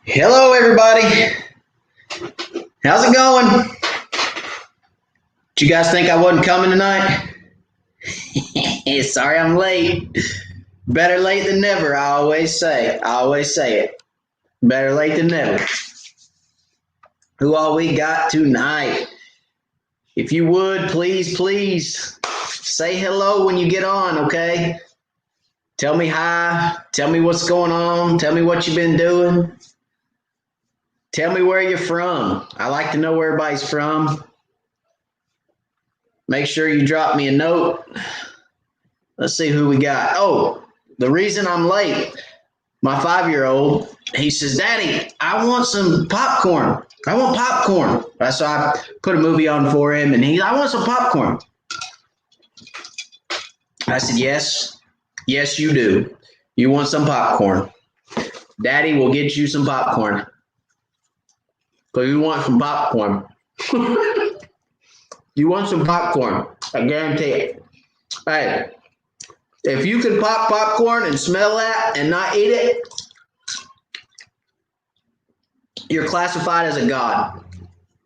Hello, everybody. How's it going? Did you guys think I wasn't coming tonight? Sorry I'm late. Better late than never, I always say. I always say it. Better late than never. Who all we got tonight? If you would, please say hello when you get on, okay? Tell me hi. Tell me what's going on. Tell me what you've been doing. Tell me where you're from. I like to know where everybody's from. Make sure you drop me a note. Let's see who we got. Oh, the reason I'm late, my 5-year-old, he says, Daddy, I want some popcorn. I want popcorn. So I put a movie on for him, and I want some popcorn. I said, yes, you do. You want some popcorn. Daddy will get you some popcorn. Because you want some popcorn. You want some popcorn. I guarantee it. Hey, if you can pop popcorn and smell that and not eat it, you're classified as a god.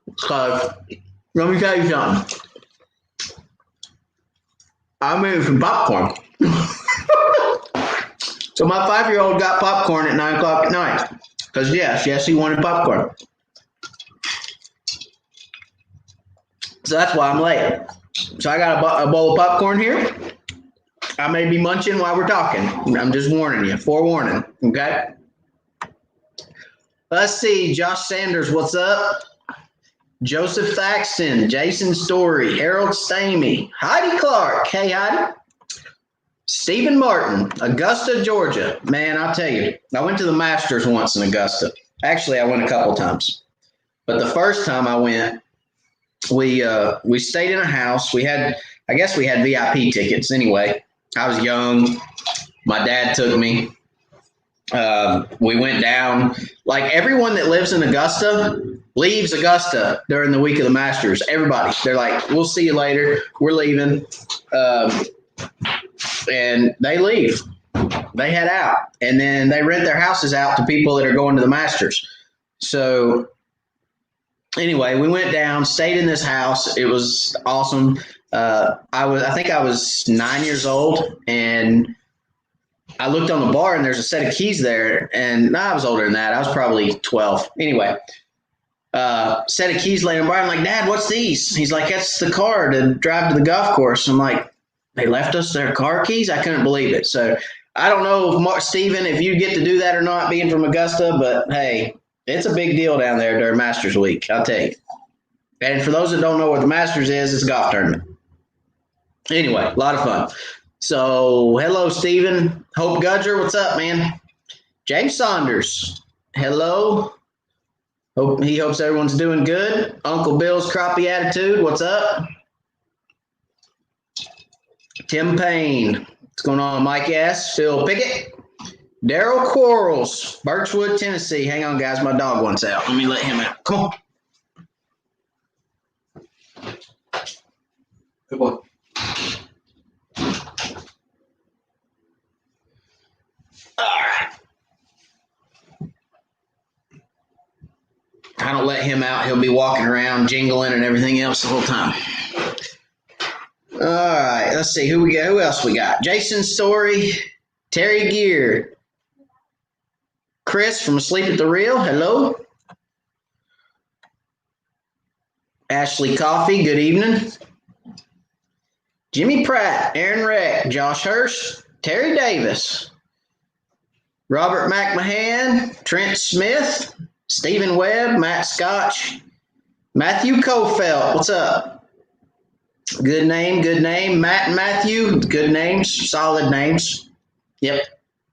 Because let me tell you something. I'm eating some popcorn. So my 5-year-old got popcorn at 9 o'clock at night. Because yes, he wanted popcorn. So that's why I'm late. So I got a bowl of popcorn here. I may be munching while we're talking. I'm just warning you. Forewarning. Okay? Let's see. Josh Sanders, what's up? Joseph Thaxton, Jason Story, Harold Stamey, Heidi Clark. Hey, Heidi. Stephen Martin, Augusta, Georgia. Man, I'll tell you, I went to the Masters once in Augusta. Actually, I went a couple times. But the first time I went, we stayed in a house. I guess we had VIP tickets anyway. I was young. My dad took me. We went down. Like everyone that lives in Augusta leaves Augusta during the week of the Masters. Everybody. They're like, we'll see you later. We're leaving. And they leave. They head out. And then they rent their houses out to people that are going to the Masters. So anyway, we went down, stayed in this house. It was awesome. I think I was 9 years old, and I looked on the bar, and there's a set of keys there. And I was older than that. I was probably 12. Anyway, set of keys laying on the bar. I'm like, Dad, what's these? He's like, that's the car to drive to the golf course. I'm like, they left us their car keys? I couldn't believe it. So I don't know, Stephen, if you get to do that or not, being from Augusta, but hey, it's a big deal down there during Masters Week, I'll tell you. And for those that don't know what the Masters is, it's a golf tournament. Anyway, a lot of fun. So, hello, Stephen. Hope Gudger, what's up, man? James Saunders, hello. He hopes everyone's doing good. Uncle Bill's Crappie Attitude, what's up? Tim Payne, what's going on? Mike S., Phil Pickett. Daryl Quarles, Birchwood, Tennessee. Hang on, guys. My dog wants out. Let me let him out. Come on. Good boy. All right. I don't let him out. He'll be walking around, jingling and everything else the whole time. All right. Let's see. Who else we got? Jason Story, Terry Gear. Chris from Asleep at the Reel, hello. Ashley Coffee, good evening. Jimmy Pratt, Aaron Reck, Josh Hirsch, Terry Davis, Robert McMahon, Trent Smith, Stephen Webb, Matt Scotch, Matthew Kofelt, what's up? Good name. Matt and Matthew, good names, solid names. Yep,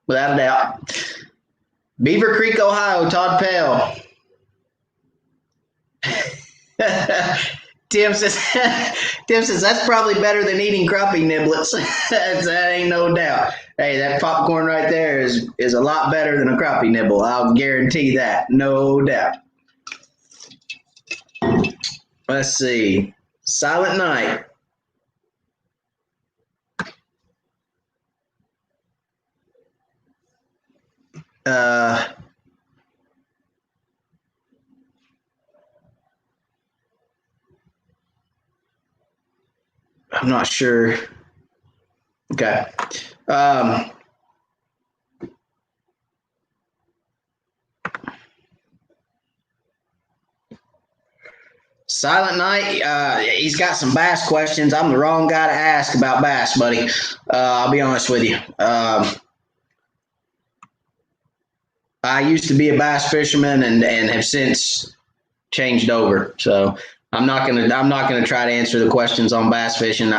without a doubt. Beaver Creek, Ohio, Todd Pell. Tim says, that's probably better than eating crappie niblets. That ain't no doubt. Hey, that popcorn right there is a lot better than a crappie nibble. I'll guarantee that. No doubt. Let's see. Silent Night. I'm not sure. Okay. Um, Silent Night, he's got some bass questions. I'm the wrong guy to ask about bass, buddy. I'll be honest with you. I used to be a bass fisherman and have since changed over. So I'm not gonna try to answer the questions on bass fishing.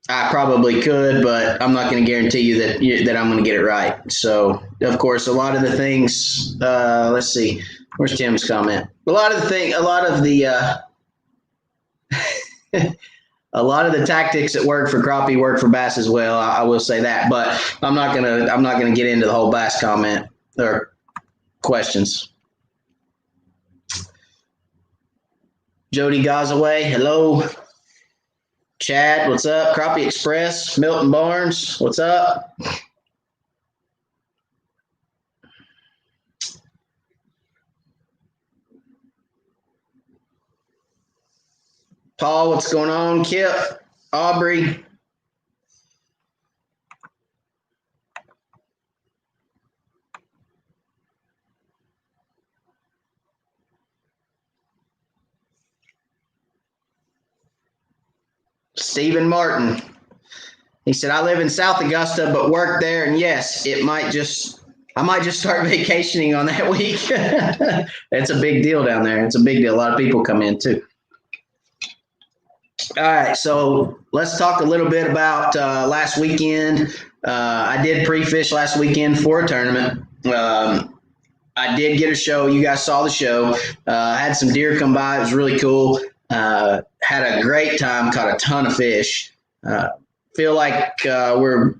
I probably could, but I'm not going to guarantee you that I'm going to get it right. So, of course, a lot of the things. Let's see, where's Tim's comment? A lot of a lot of the tactics that work for crappie work for bass as well. I will say that, but I'm not gonna get into the whole bass comment or questions. Jody Gazaway, hello. Chad, what's up? Crappie Express, Milton Barnes, what's up? Paul, what's going on? Kip, Aubrey. Stephen Martin. He said, I live in South Augusta, but work there. And yes, I might just start vacationing on that week. It's a big deal down there. It's a big deal. A lot of people come in too. All right, so let's talk a little bit about last weekend. I did pre-fish last weekend for a tournament. I did get a show. You guys saw the show. I had some deer come by. It was really cool. Had a great time. Caught a ton of fish. Feel like we're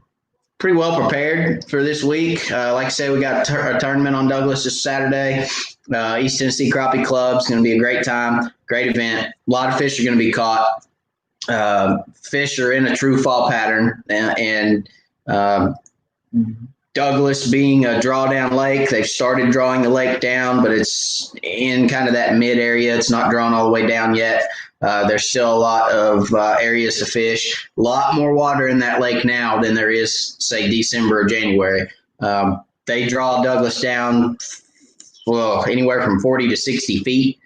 pretty well prepared for this week. Like I said, we got a tournament on Douglas this Saturday. East Tennessee Crappie Club is going to be a great time, great event. A lot of fish are going to be caught. Fish are in a true fall pattern, and Douglas being a drawdown lake, they've started drawing the lake down, but it's in kind of that mid area. It's not drawn all the way down yet. There's still a lot of areas to fish. A lot more water in that lake now than there is, say, December or January. They draw Douglas down, well, anywhere from 40 to 60 feet.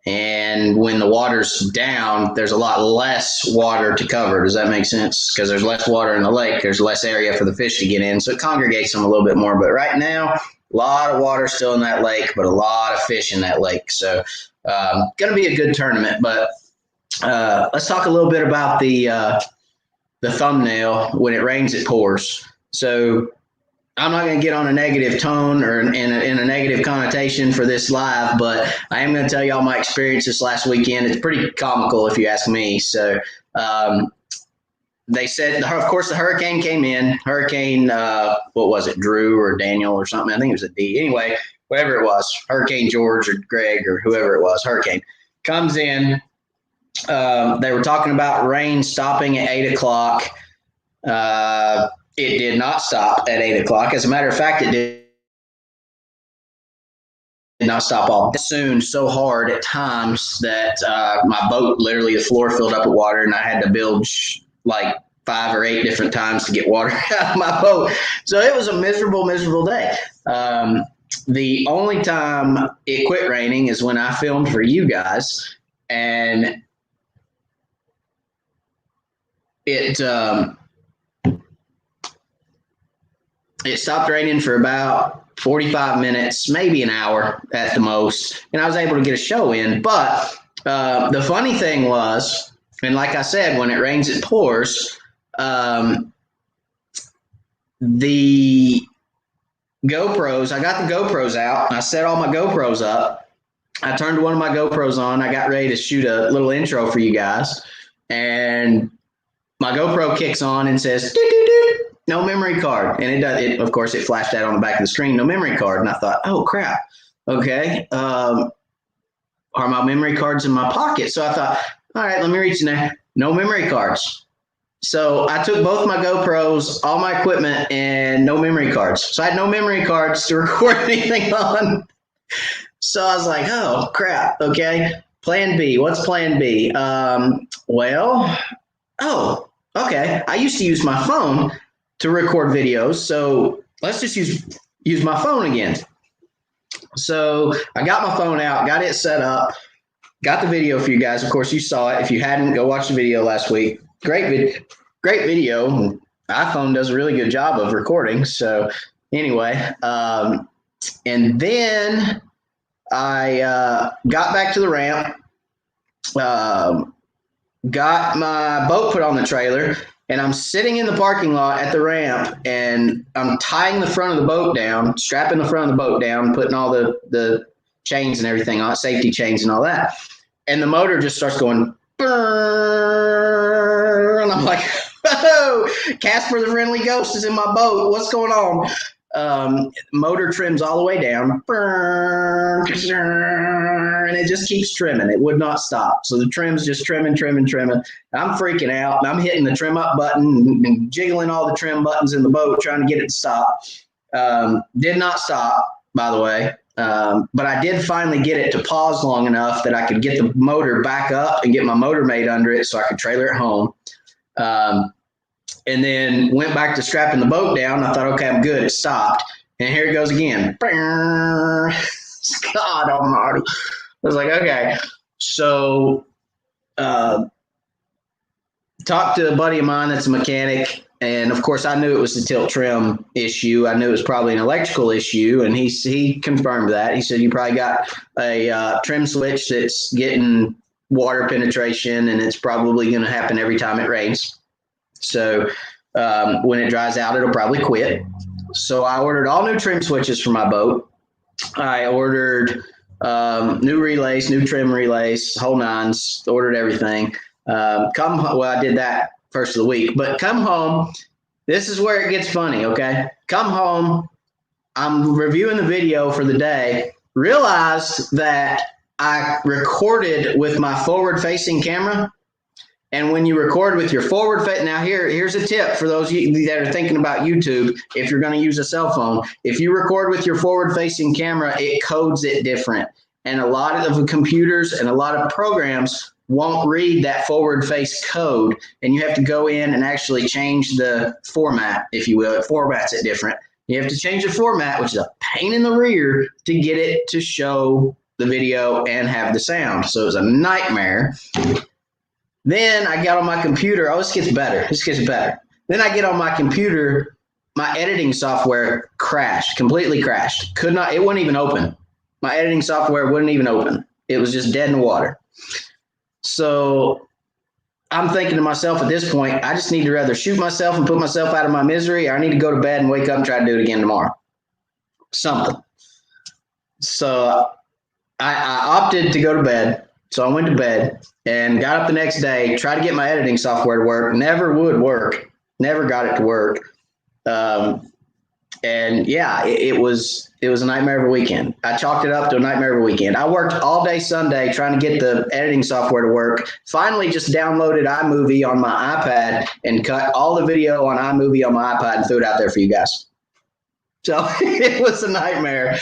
And when the water's down, there's a lot less water to cover. Does that make sense? Because there's less water in the lake, there's less area for the fish to get in. So it congregates them a little bit more. But right now, a lot of water still in that lake, but a lot of fish in that lake. So going to be a good tournament. But let's talk a little bit about the thumbnail. When it rains, it pours. So I'm not going to get on a negative tone or in a negative connotation for this live, but I am going to tell y'all my experience this last weekend. It's pretty comical if you ask me. So they said, of course, the hurricane came in. Hurricane, what was it, Drew or Daniel or something? I think it was a D. Anyway, whatever it was, Hurricane George or Greg or whoever it was, hurricane comes in. They were talking about rain stopping at 8 o'clock. It did not stop at 8 o'clock. As a matter of fact, it did not stop all soon so hard at times that my boat, literally the floor filled up with water, and I had to build like 5 or 8 different times to get water out of my boat. So it was a miserable, miserable day. The only time it quit raining is when I filmed for you guys, and it stopped raining for about 45 minutes, maybe an hour at the most, and I was able to get a show in. But the funny thing was, and like I said, when it rains, it pours. The GoPros, I got the GoPros out. I set all my GoPros up. I turned one of my GoPros on. I got ready to shoot a little intro for you guys, and my GoPro kicks on and says, no memory card. And it does. Of course, it flashed out on the back of the screen, no memory card. And I thought, oh, crap. Okay. Are my memory cards in my pocket? So I thought, all right, let me reach in there. No memory cards. So I took both my GoPros, all my equipment, and no memory cards. So I had no memory cards to record anything on. So I was like, oh, crap. Okay. Plan B. What's plan B? Okay. I used to use my phone to record videos. So let's just use my phone again. So I got my phone out, got it set up, got the video for you guys. Of course, you saw it. If you hadn't, go watch the video last week. Great video. iPhone does a really good job of recording. So anyway, and then I got back to the ramp, got my boat put on the trailer, and I'm sitting in the parking lot at the ramp, and I'm tying the front of the boat down, strapping the front of the boat down, putting all the chains and everything on, safety chains and all that. And the motor just starts going, brrr, and I'm like, oh, Casper the Friendly Ghost is in my boat. What's going on? Motor trims all the way down, and it just keeps trimming. It would not stop. So the trim's just trimming. I'm freaking out, and I'm hitting the trim up button and jiggling all the trim buttons in the boat, trying to get it to stop. Did not stop, by the way. But I did finally get it to pause long enough that I could get the motor back up and get my motor made under it so I could trailer it home. And then went back to strapping the boat down. I thought, okay, I'm good. It stopped. And here it goes again. God almighty. I was like, okay. So talked to a buddy of mine that's a mechanic. And, of course, I knew it was the tilt trim issue. I knew it was probably an electrical issue. And he confirmed that. He said, you probably got a trim switch that's getting water penetration, and it's probably going to happen every time it rains. So when it dries out, it'll probably quit. So I ordered all new trim switches for my boat. I ordered new relays, new trim relays, whole nines, ordered everything. I did that first of the week. But come home, this is where it gets funny, okay? Come home, I'm reviewing the video for the day, realized that I recorded with my forward-facing camera. And when you record with your now here's a tip for those that are thinking about YouTube. If you're going to use a cell phone, if you record with your forward-facing camera, it codes it different. And a lot of computers and a lot of programs won't read that forward-face code, and you have to go in and actually change the format, if you will. It formats it different. You have to change the format, which is a pain in the rear, to get it to show the video and have the sound. So it was a nightmare. Then I got on my computer. Oh, this gets better. Then I get on my computer. My editing software completely crashed. It wouldn't even open. My editing software wouldn't even open. It was just dead in the water. So I'm thinking to myself at this point, I just need to rather shoot myself and put myself out of my misery, or I need to go to bed and wake up and try to do it again tomorrow. Something. So I opted to go to bed. So I went to bed and got up the next day, tried to get my editing software to work. Never would work. Never got it to work. And yeah, it was a nightmare of a weekend. I chalked it up to a nightmare of a weekend. I worked all day Sunday trying to get the editing software to work. Finally, just downloaded iMovie on my iPad and cut all the video on iMovie on my iPad and threw it out there for you guys. So it was a nightmare.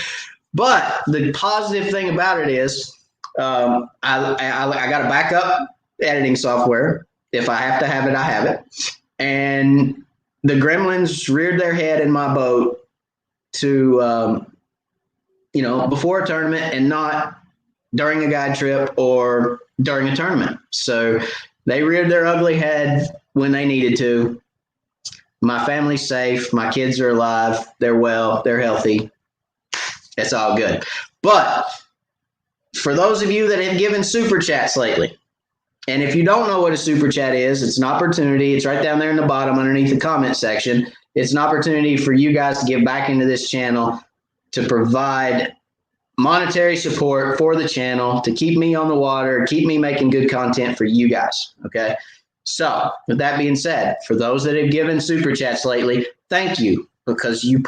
But the positive thing about it is, I got a backup editing software. If I have to have it, I have it. And the gremlins reared their head in my boat to, before a tournament and not during a guide trip or during a tournament. So they reared their ugly head when they needed to. My family's safe. My kids are alive. They're well. They're healthy. It's all good. But for those of you that have given super chats lately, and if you don't know what a super chat is, it's an opportunity. It's right down there in the bottom underneath the comment section. It's an opportunity for you guys to give back into this channel to provide monetary support for the channel, to keep me on the water, keep me making good content for you guys. Okay. So with that being said, for those that have given super chats lately, thank you, because you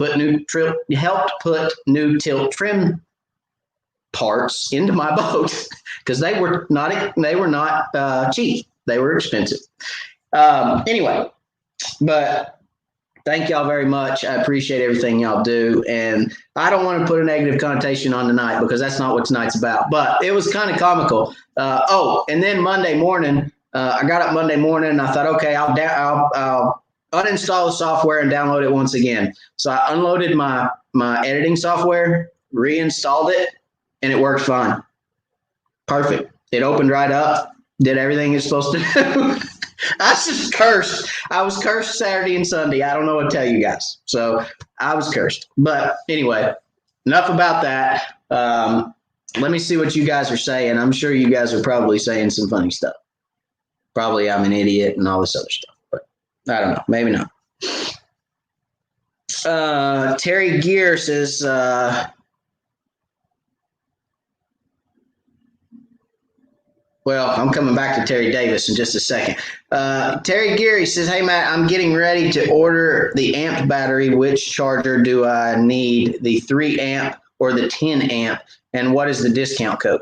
helped put new tilt trim parts into my boat, because they were not cheap. They were expensive. Anyway, but thank y'all very much. I appreciate everything y'all do. And I don't want to put a negative connotation on tonight because that's not what tonight's about. But it was kind of comical. And then Monday morning, I got up Monday morning and I thought, okay, I'll uninstall the software and download it once again. So I unloaded my editing software, reinstalled it, and it worked fine. Perfect. It opened right up, did everything it's supposed to do. I was just cursed. I was cursed Saturday and Sunday. I don't know what to tell you guys. So I was cursed. But anyway, enough about that. Let me see what you guys are saying. I'm sure you guys are probably saying some funny stuff. Probably I'm an idiot and all this other stuff. But I don't know. Maybe not. Terry Gear says, well, I'm coming back to Terry Davis in just a second. Terry Geary says, hey, Matt, I'm getting ready to order the amp battery. Which charger do I need, the 3 amp or the 10 amp? And what is the discount code?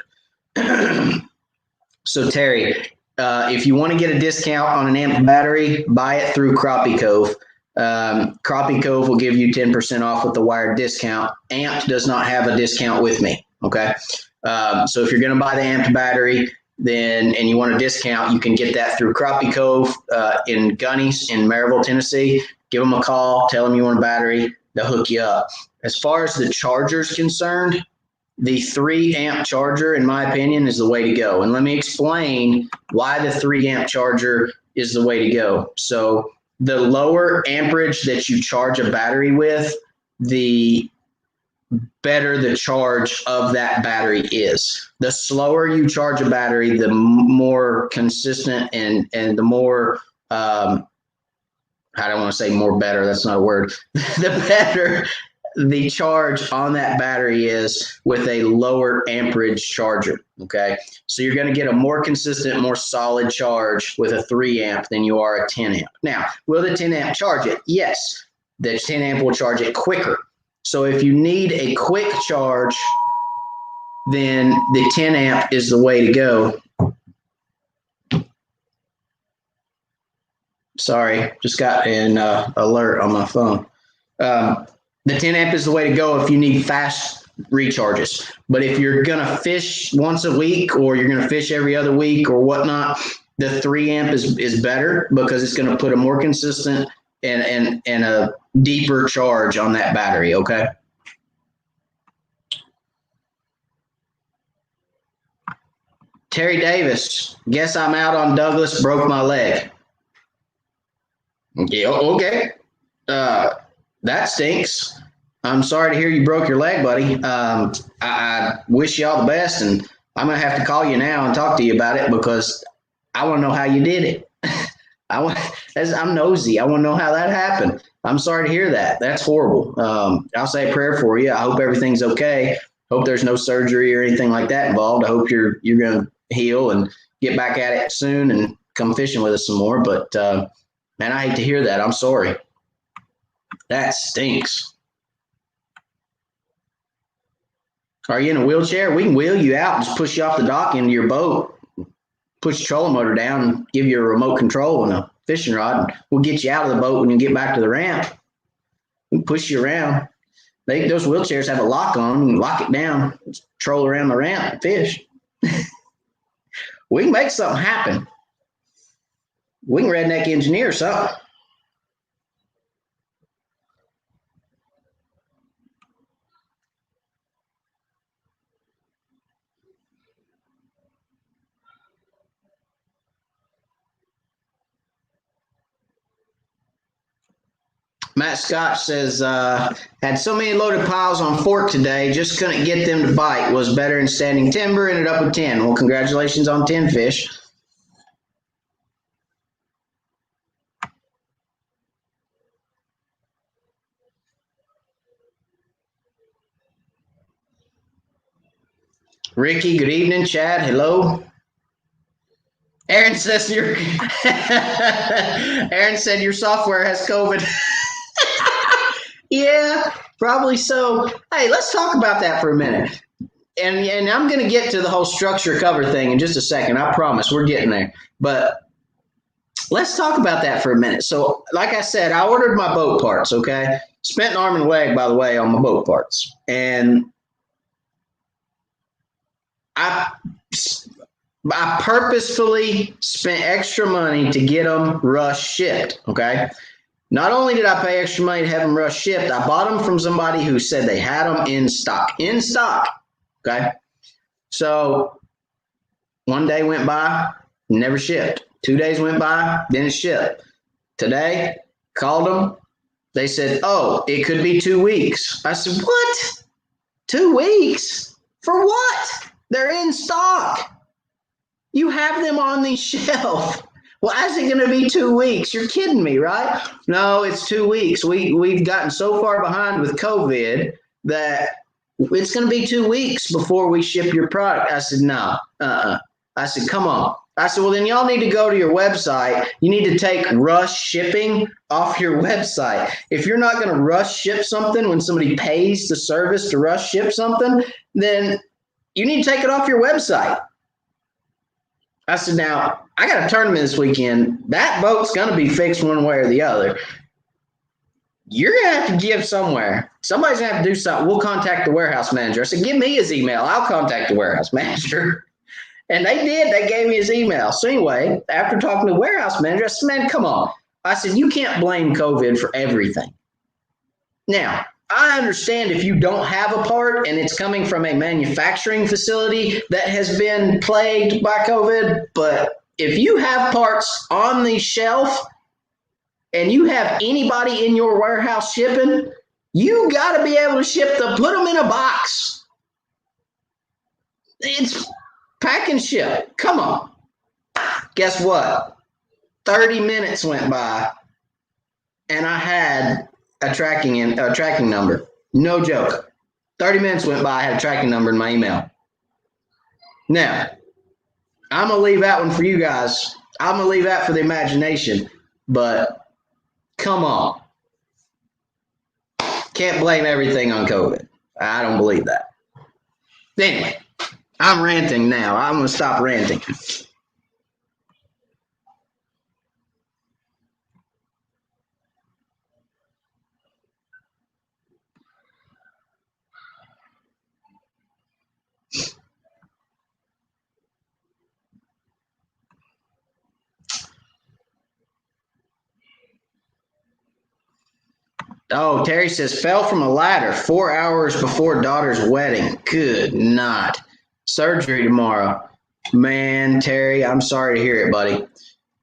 So, Terry, if you want to get a discount on an amp battery, buy it through Crappie Cove. Crappie Cove will give you 10% off with the wired discount. Amp does not have a discount with me, okay? So if you're going to buy the amp battery, and you want a discount, you can get that through Crappie Cove in Gunny's in Maryville, Tennessee. Give them a call, tell them you want a battery, they'll hook you up. As far as the charger's concerned, the 3 amp charger, in my opinion, is the way to go. And let me explain why the 3 amp charger is the way to go. So the lower amperage that you charge a battery with, the better the charge of that battery is. The slower you charge a battery, the more consistent and the more, I don't want to say more better, that's not a word, the better the charge on that battery is with a lower amperage charger, okay? So you're going to get a more consistent, more solid charge with a 3 amp than you are a 10 amp. Now, will the 10 amp charge it? Yes, the 10 amp will charge it quicker. So if you need a quick charge, then the 10 amp is the way to go. Sorry, just got an alert on my phone. The 10 amp is the way to go if you need fast recharges. But if you're going to fish once a week or you're going to fish every other week or whatnot, the 3 amp is better because it's going to put a more consistent and a deeper charge on that battery, okay? Terry Davis, guess I'm out on Douglas, broke my leg. Yeah, okay. That stinks. I'm sorry to hear you broke your leg, buddy. I wish you all the best, and I'm going to have to call you now and talk to you about it because I want to know how you did it. I'm nosy. I want to know how that happened. I'm sorry to hear that. That's horrible. I'll say a prayer for you. I hope everything's okay. Hope there's no surgery or anything like that involved. I hope you're going to heal and get back at it soon and come fishing with us some more. But, man, I hate to hear that. I'm sorry. That stinks. Are you in a wheelchair? We can wheel you out and just push you off the dock into your boat. Push the trolling motor down and give you a remote control and a fishing rod. And we'll get you out of the boat when you get back to the ramp. We can push you around. Those wheelchairs have a lock on them. You can lock it down, troll around the ramp and fish. We can make something happen. We can redneck engineer something. Matt Scott says, had so many loaded piles on fork today, just couldn't get them to bite. Was better in standing timber, ended up with 10. Well, congratulations on 10 fish. Ricky, good evening. Chad, hello. Aaron says Aaron said your software has COVID. Yeah, probably so. Hey, let's talk about that for a minute. And I'm going to get to the whole structure cover thing in just a second. I promise we're getting there. But let's talk about that for a minute. So, like I said, I ordered my boat parts, okay? Spent an arm and a leg, by the way, on my boat parts. And I purposefully spent extra money to get them rush shipped, okay? Not only did I pay extra money to have them rush shipped, I bought them from somebody who said they had them in stock. In stock, okay? So one day went by, never shipped. 2 days went by, didn't ship. Today, called them. They said, oh, it could be 2 weeks. I said, what? 2 weeks? For what? They're in stock. You have them on the shelf. Why is it going to be 2 weeks? You're kidding me, right? No, it's 2 weeks. We've gotten so far behind with COVID that it's going to be 2 weeks before we ship your product. I said, no. I said, come on. I said, well, then y'all need to go to your website. You need to take rush shipping off your website. If you're not going to rush ship something when somebody pays the service to rush ship something, then you need to take it off your website. I said, now, I got a tournament this weekend. That boat's going to be fixed one way or the other. You're going to have to give somewhere. Somebody's going to have to do something. We'll contact the warehouse manager. I said, give me his email. I'll contact the warehouse manager. And they did. They gave me his email. So anyway, after talking to the warehouse manager, I said, man, come on. I said, you can't blame COVID for everything. Now, I understand if you don't have a part and it's coming from a manufacturing facility that has been plagued by COVID, but if you have parts on the shelf and you have anybody in your warehouse shipping, you got to be able to ship them, put them in a box. It's pack and ship. Come on. Guess what? 30 minutes went by and I had a tracking number. No joke. 30 minutes went by, I had a tracking number in my email. Now, I'm going to leave that one for you guys. I'm going to leave that for the imagination. But come on. Can't blame everything on COVID. I don't believe that. Anyway, I'm ranting now. I'm going to stop ranting. Oh, Terry says, fell from a ladder 4 hours before daughter's wedding. Good night. Surgery tomorrow. Man, Terry, I'm sorry to hear it, buddy.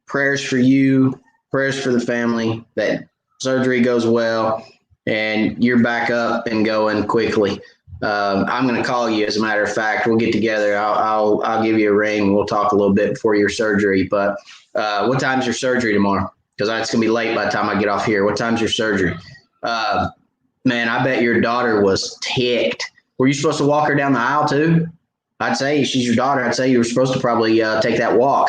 Prayers for you, prayers for the family, that surgery goes well, and you're back up and going quickly. I'm going to call you, as a matter of fact. We'll get together. I'll give you a ring. We'll talk a little bit before your surgery. But what time's your surgery tomorrow? Because it's going to be late by the time I get off here. What time's your surgery? Man, I bet your daughter was ticked. Were you supposed to walk her down the aisle too? I'd say she's your daughter. I'd say you were supposed to probably take that walk.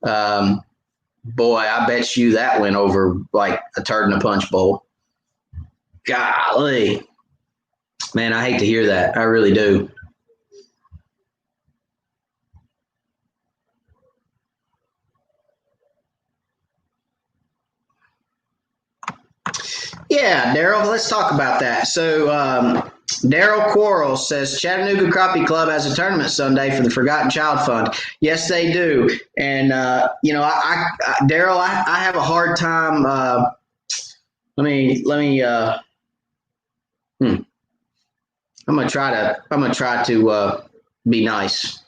Boy, I bet you that went over like a turd in a punch bowl. Golly. Man, I hate to hear that. I really do. Yeah, Daryl, let's talk about that. So Daryl Quarles says Chattanooga Crappie Club has a tournament Sunday for the Forgotten Child Fund. Yes, they do. And, Daryl, I have a hard time. I'm going to try to be nice.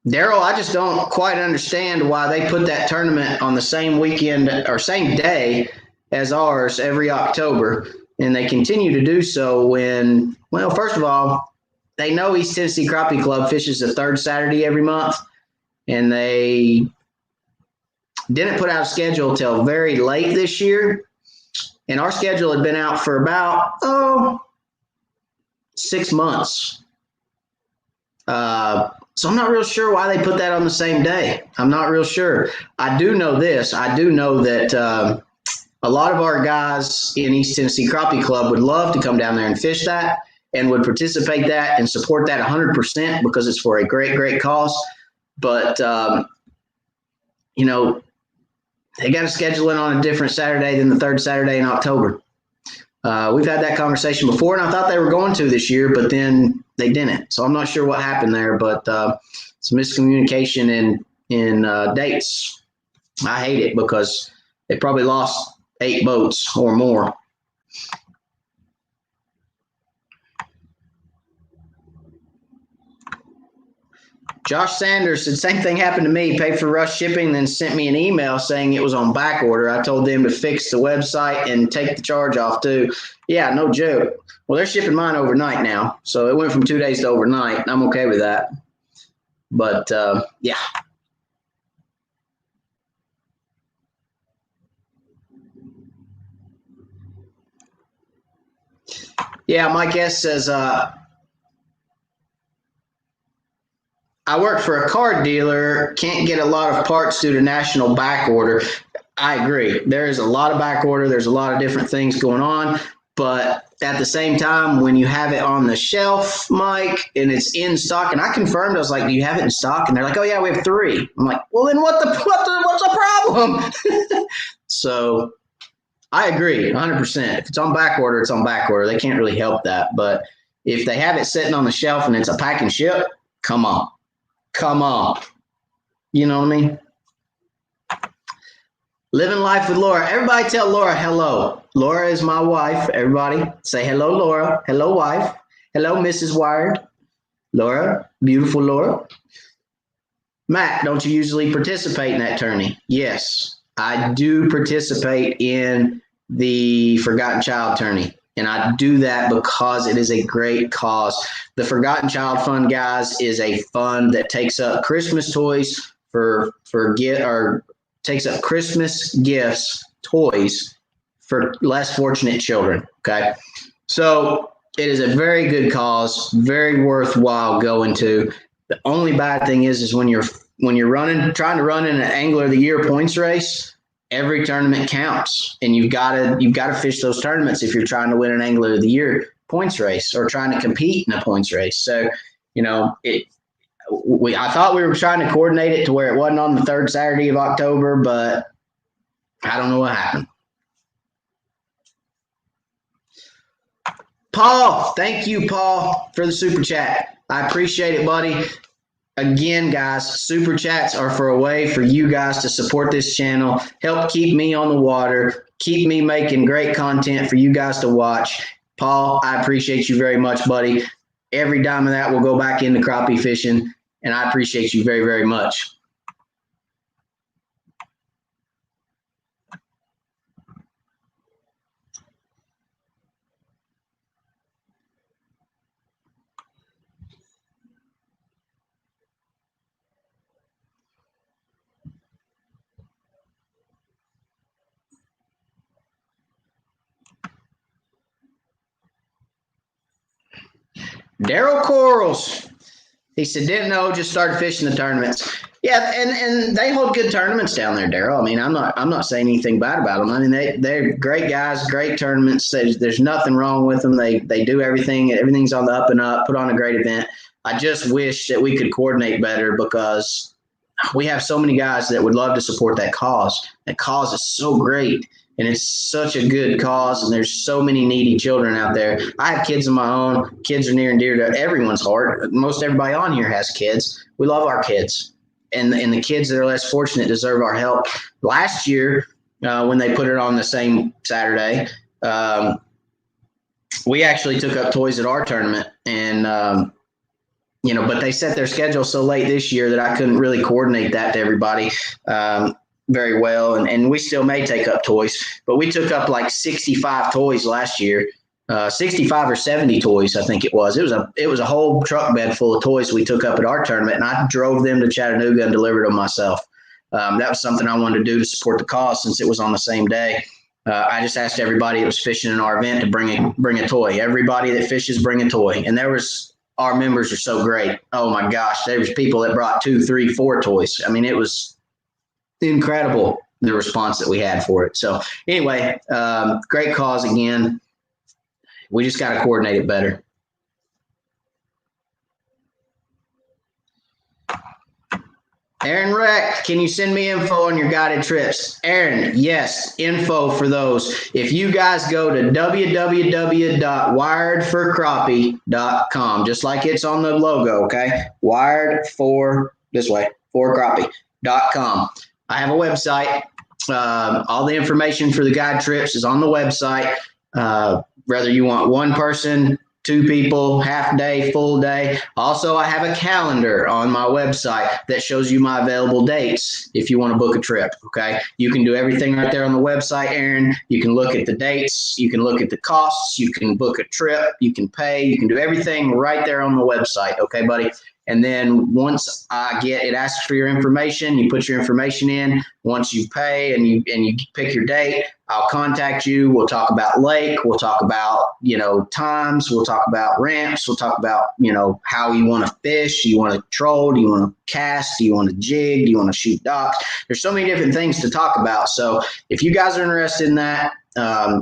Daryl, I just don't quite understand why they put that tournament on the same weekend or same day as ours every October. And they continue to do so when, well, first of all, they know East Tennessee Crappie Club fishes the third Saturday every month. And they didn't put out a schedule till very late this year. And our schedule had been out for about, 6 months. So I'm not real sure why they put that on the same day. I'm not real sure. I do know this. I do know that a lot of our guys in East Tennessee Crappie Club would love to come down there and fish that and would participate that and support that 100% because it's for a great, great cause. But you know, they got to schedule it on a different Saturday than the third Saturday in October. We've had that conversation before, and I thought they were going to this year, but then they didn't. So I'm not sure what happened there, but some miscommunication in dates. I hate it because they probably lost 8 boats or more. Josh Sanders said, same thing happened to me. Paid for rush shipping, then sent me an email saying it was on back order. I told them to fix the website and take the charge off too. Yeah, no joke. Well, they're shipping mine overnight now. So it went from 2 days to overnight. I'm okay with that. But, yeah. Yeah, Mike S. says, I work for a car dealer, can't get a lot of parts due to national back order. I agree. There is a lot of back order. There's a lot of different things going on. But at the same time, when you have it on the shelf, Mike, and it's in stock, and I confirmed, I was like, do you have it in stock? And they're like, oh, yeah, we have 3. I'm like, well, then what's the problem? So I agree 100%. If it's on back order, it's on back order. They can't really help that. But if they have it sitting on the shelf and it's a pack and ship, come on. Come on. You know what I mean? Living life with Laura. Everybody tell Laura hello. Laura is my wife. Everybody say hello, Laura. Hello, wife. Hello, Mrs. Wired. Laura, beautiful Laura. Matt, don't you usually participate in that tourney? Yes, I do participate in the Forgotten Child tourney. And I do that because it is a great cause. The Forgotten Child Fund, guys, is a fund that takes up Christmas toys takes up Christmas gifts, toys for less fortunate children. Okay. So it is a very good cause, very worthwhile going to. The only bad thing is when you're trying to run in an Angler of the Year points race, every tournament counts, and you've got to fish those tournaments if you're trying to win an Angler of the Year points race or trying to compete in a points race. So, I thought we were trying to coordinate it to where it wasn't on the third Saturday of October, but I don't know what happened. Paul, thank you, Paul, for the super chat. I appreciate it, buddy. Again, guys, super chats are for a way for you guys to support this channel, help keep me on the water, keep me making great content for you guys to watch. Paul, I appreciate you very much, buddy. Every dime of that will go back into crappie fishing, and I appreciate you very, very much. Daryl Corals. He said, didn't know, just started fishing the tournaments. Yeah, and they hold good tournaments down there, Daryl. I mean, I'm not saying anything bad about them. I mean, they're great guys, great tournaments. There's nothing wrong with them. They do everything. Everything's on the up and up, put on a great event. I just wish that we could coordinate better because we have so many guys that would love to support that cause. That cause is so great. And it's such a good cause, and there's so many needy children out there. I have kids of my own. Kids are near and dear to everyone's heart. Most everybody on here has kids. We love our kids. And the kids that are less fortunate deserve our help. Last year, when they put it on the same Saturday, we actually took up toys at our tournament. And, but they set their schedule so late this year that I couldn't really coordinate that to everybody. Very well, and we still may take up toys, but we took up like 65 toys last year, 65 or 70 toys, I think it was. It was a whole truck bed full of toys we took up at our tournament, and I drove them to Chattanooga and delivered them myself. That was something I wanted to do to support the cause since it was on the same day. I just asked everybody that was fishing in our event to bring a toy. Everybody that fishes, bring a toy, and our members are so great. Oh my gosh, there was people that brought 2, 3, 4 toys. I mean, it was incredible, the response that we had for it. So anyway, great cause again. We just got to coordinate it better. Aaron Reck, can you send me info on your guided trips? Aaron, yes, info for those. If you guys go to www.wiredforcrappie.com, just like it's on the logo, okay? For crappie.com. I have a website. All the information for the guide trips is on the website. Whether you want one person, two people, half day, full day. Also, I have a calendar on my website that shows you my available dates if you want to book a trip. Okay. You can do everything right there on the website, Aaron. You can look at the dates. You can look at the costs. You can book a trip. You can pay. You can do everything right there on the website. Okay, buddy. And then once I get it, asks for your information. You put your information in. Once you pay and you pick your date, I'll contact you. We'll talk about lake. We'll talk about, times. We'll talk about ramps. We'll talk about, how you want to fish. Do you want to troll? Do you want to cast? Do you want to jig? Do you want to shoot docks? There's so many different things to talk about. So if you guys are interested in that,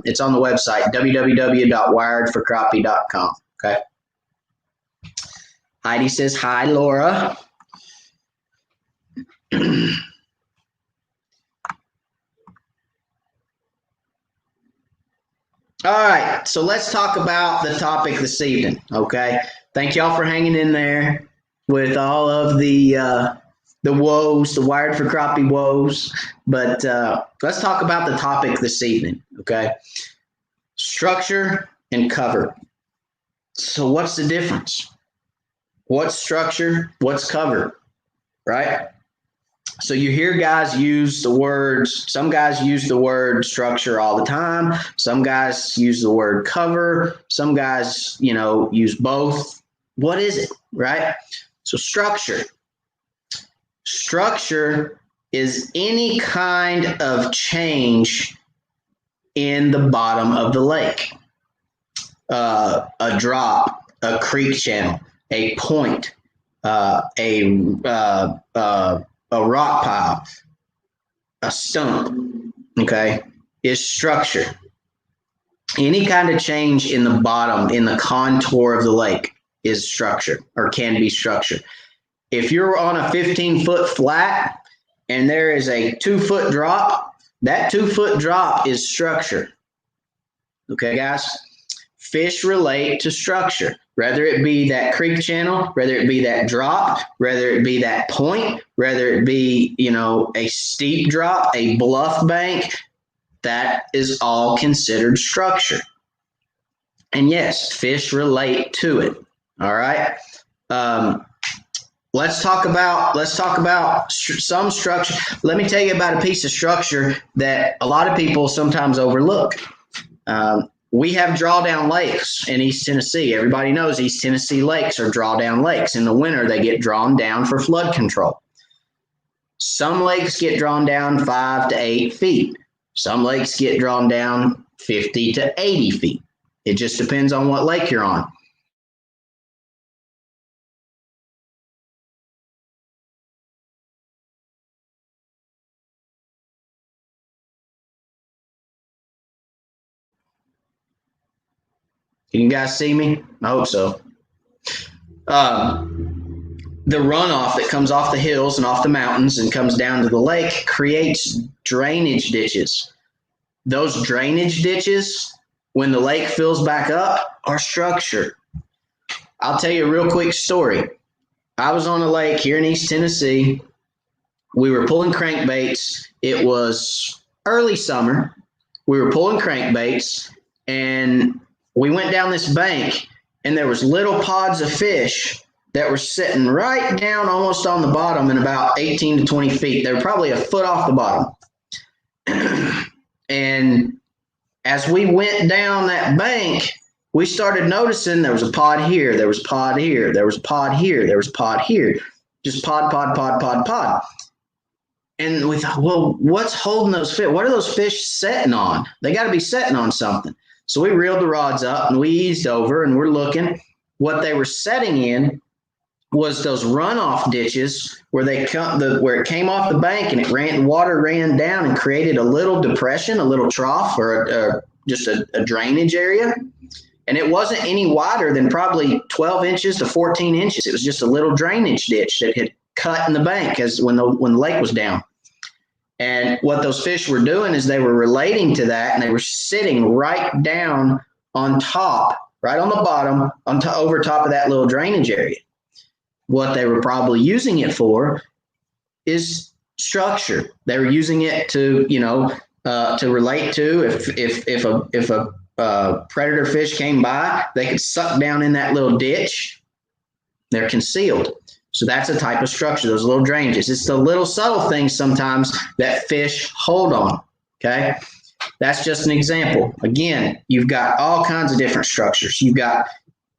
it's on the website, www.wiredforcrappie.com. Okay. Heidi says, hi, Laura. All right, so let's talk about the topic this evening, okay? Thank y'all for hanging in there with all of the woes, the Wired for Crappie woes. But let's talk about the topic this evening, okay? Structure and cover. So what's the difference? What's structure? What's cover, right? So you hear guys use the words, some guys use the word structure all the time. Some guys use the word cover. Some guys, use both. What is it, right? So structure is any kind of change in the bottom of the lake. A drop, a creek channel, a point, a rock pile, a stump, okay, is structure. Any kind of change in the bottom, in the contour of the lake is structure or can be structure. If you're on a 15-foot flat and there is a 2-foot drop, that 2-foot drop is structure. Okay, guys? Fish relate to structure, whether it be that creek channel, whether it be that drop, whether it be that point, whether it be, a steep drop, a bluff bank, that is all considered structure. And yes, fish relate to it. All right. Let's talk about some structure. Let me tell you about a piece of structure that a lot of people sometimes overlook. We have drawdown lakes in East Tennessee. Everybody knows East Tennessee lakes are drawdown lakes. In the winter, they get drawn down for flood control. Some lakes get drawn down 5 to 8 feet. Some lakes get drawn down 50 to 80 feet. It just depends on what lake you're on. Can you guys see me? I hope so. The runoff that comes off the hills and off the mountains and comes down to the lake creates drainage ditches. Those drainage ditches, when the lake fills back up, are structure. I'll tell you a real quick story. I was on a lake here in East Tennessee. We were pulling crankbaits. It was early summer. We were pulling crankbaits, and we went down this bank, and there was little pods of fish that were sitting right down almost on the bottom in about 18 to 20 feet. They were probably a foot off the bottom. And as we went down that bank, we started noticing there was a pod here, there was a pod here, there was a pod here, there was a pod here. Just pod. And we thought, well, what's holding those fish? What are those fish setting on? They got to be setting on something. So we reeled the rods up and we eased over and we're looking. What they were setting in was those runoff ditches where where it came off the bank and water ran down and created a little depression, a little trough, or just a drainage area. And it wasn't any wider than probably 12 inches to 14 inches. It was just a little drainage ditch that had cut in the bank as when the lake was down. And what those fish were doing is they were relating to that, and they were sitting right down on top, right on the bottom, over top of that little drainage area. What they were probably using it for is structure. They were using it to, to relate to if a predator fish came by, they could suck down in that little ditch. They're concealed. So that's a type of structure, those little drainages. It's the little subtle things sometimes that fish hold on, okay? That's just an example. Again, you've got all kinds of different structures. You've got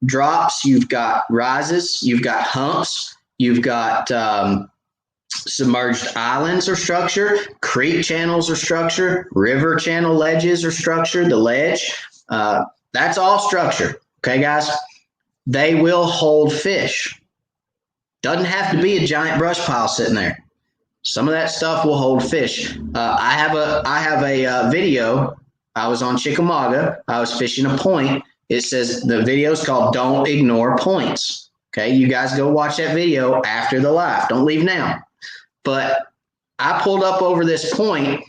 drops, you've got rises, you've got humps, you've got submerged islands or structure, creek channels or structure, river channel ledges or structure, the ledge. That's all structure, okay, guys? They will hold fish. Doesn't have to be a giant brush pile sitting there. Some of that stuff will hold fish. I have a video. I was on Chickamauga. I was fishing a point. It says the video is called "Don't Ignore Points." Okay, you guys go watch that video after the live. Don't leave now. But I pulled up over this point.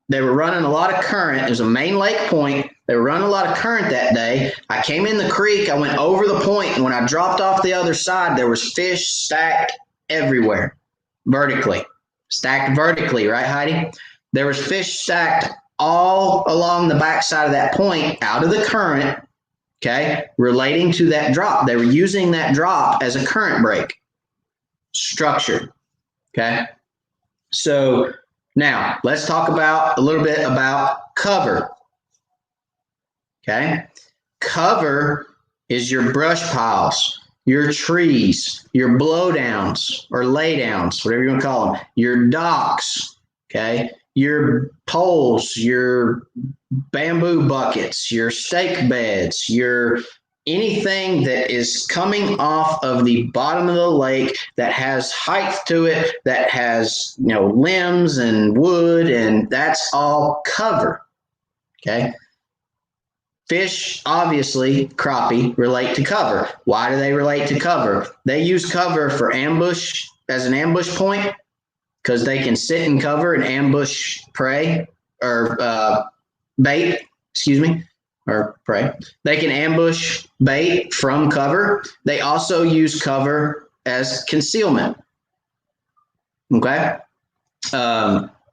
They were running a lot of current. It was a main lake point. They were running a lot of current that day. I came in the creek. I went over the point, and when I dropped off the other side, there was fish stacked everywhere, stacked vertically, right, Heidi? There was fish stacked all along the backside of that point, out of the current, okay, relating to that drop. They were using that drop as a current break structure, okay? So now let's talk a little bit about cover. Okay. Cover is your brush piles, your trees, your blowdowns or laydowns, whatever you want to call them, your docks. Okay. Your poles, your bamboo buckets, your stake beds, your anything that is coming off of the bottom of the lake that has height to it, that has, limbs and wood, and that's all cover. Okay. Fish, obviously, crappie, relate to cover. Why do they relate to cover? They use cover for ambush, as an ambush point, because they can sit in cover and ambush prey or bait, or prey. They can ambush bait from cover. They also use cover as concealment. Okay?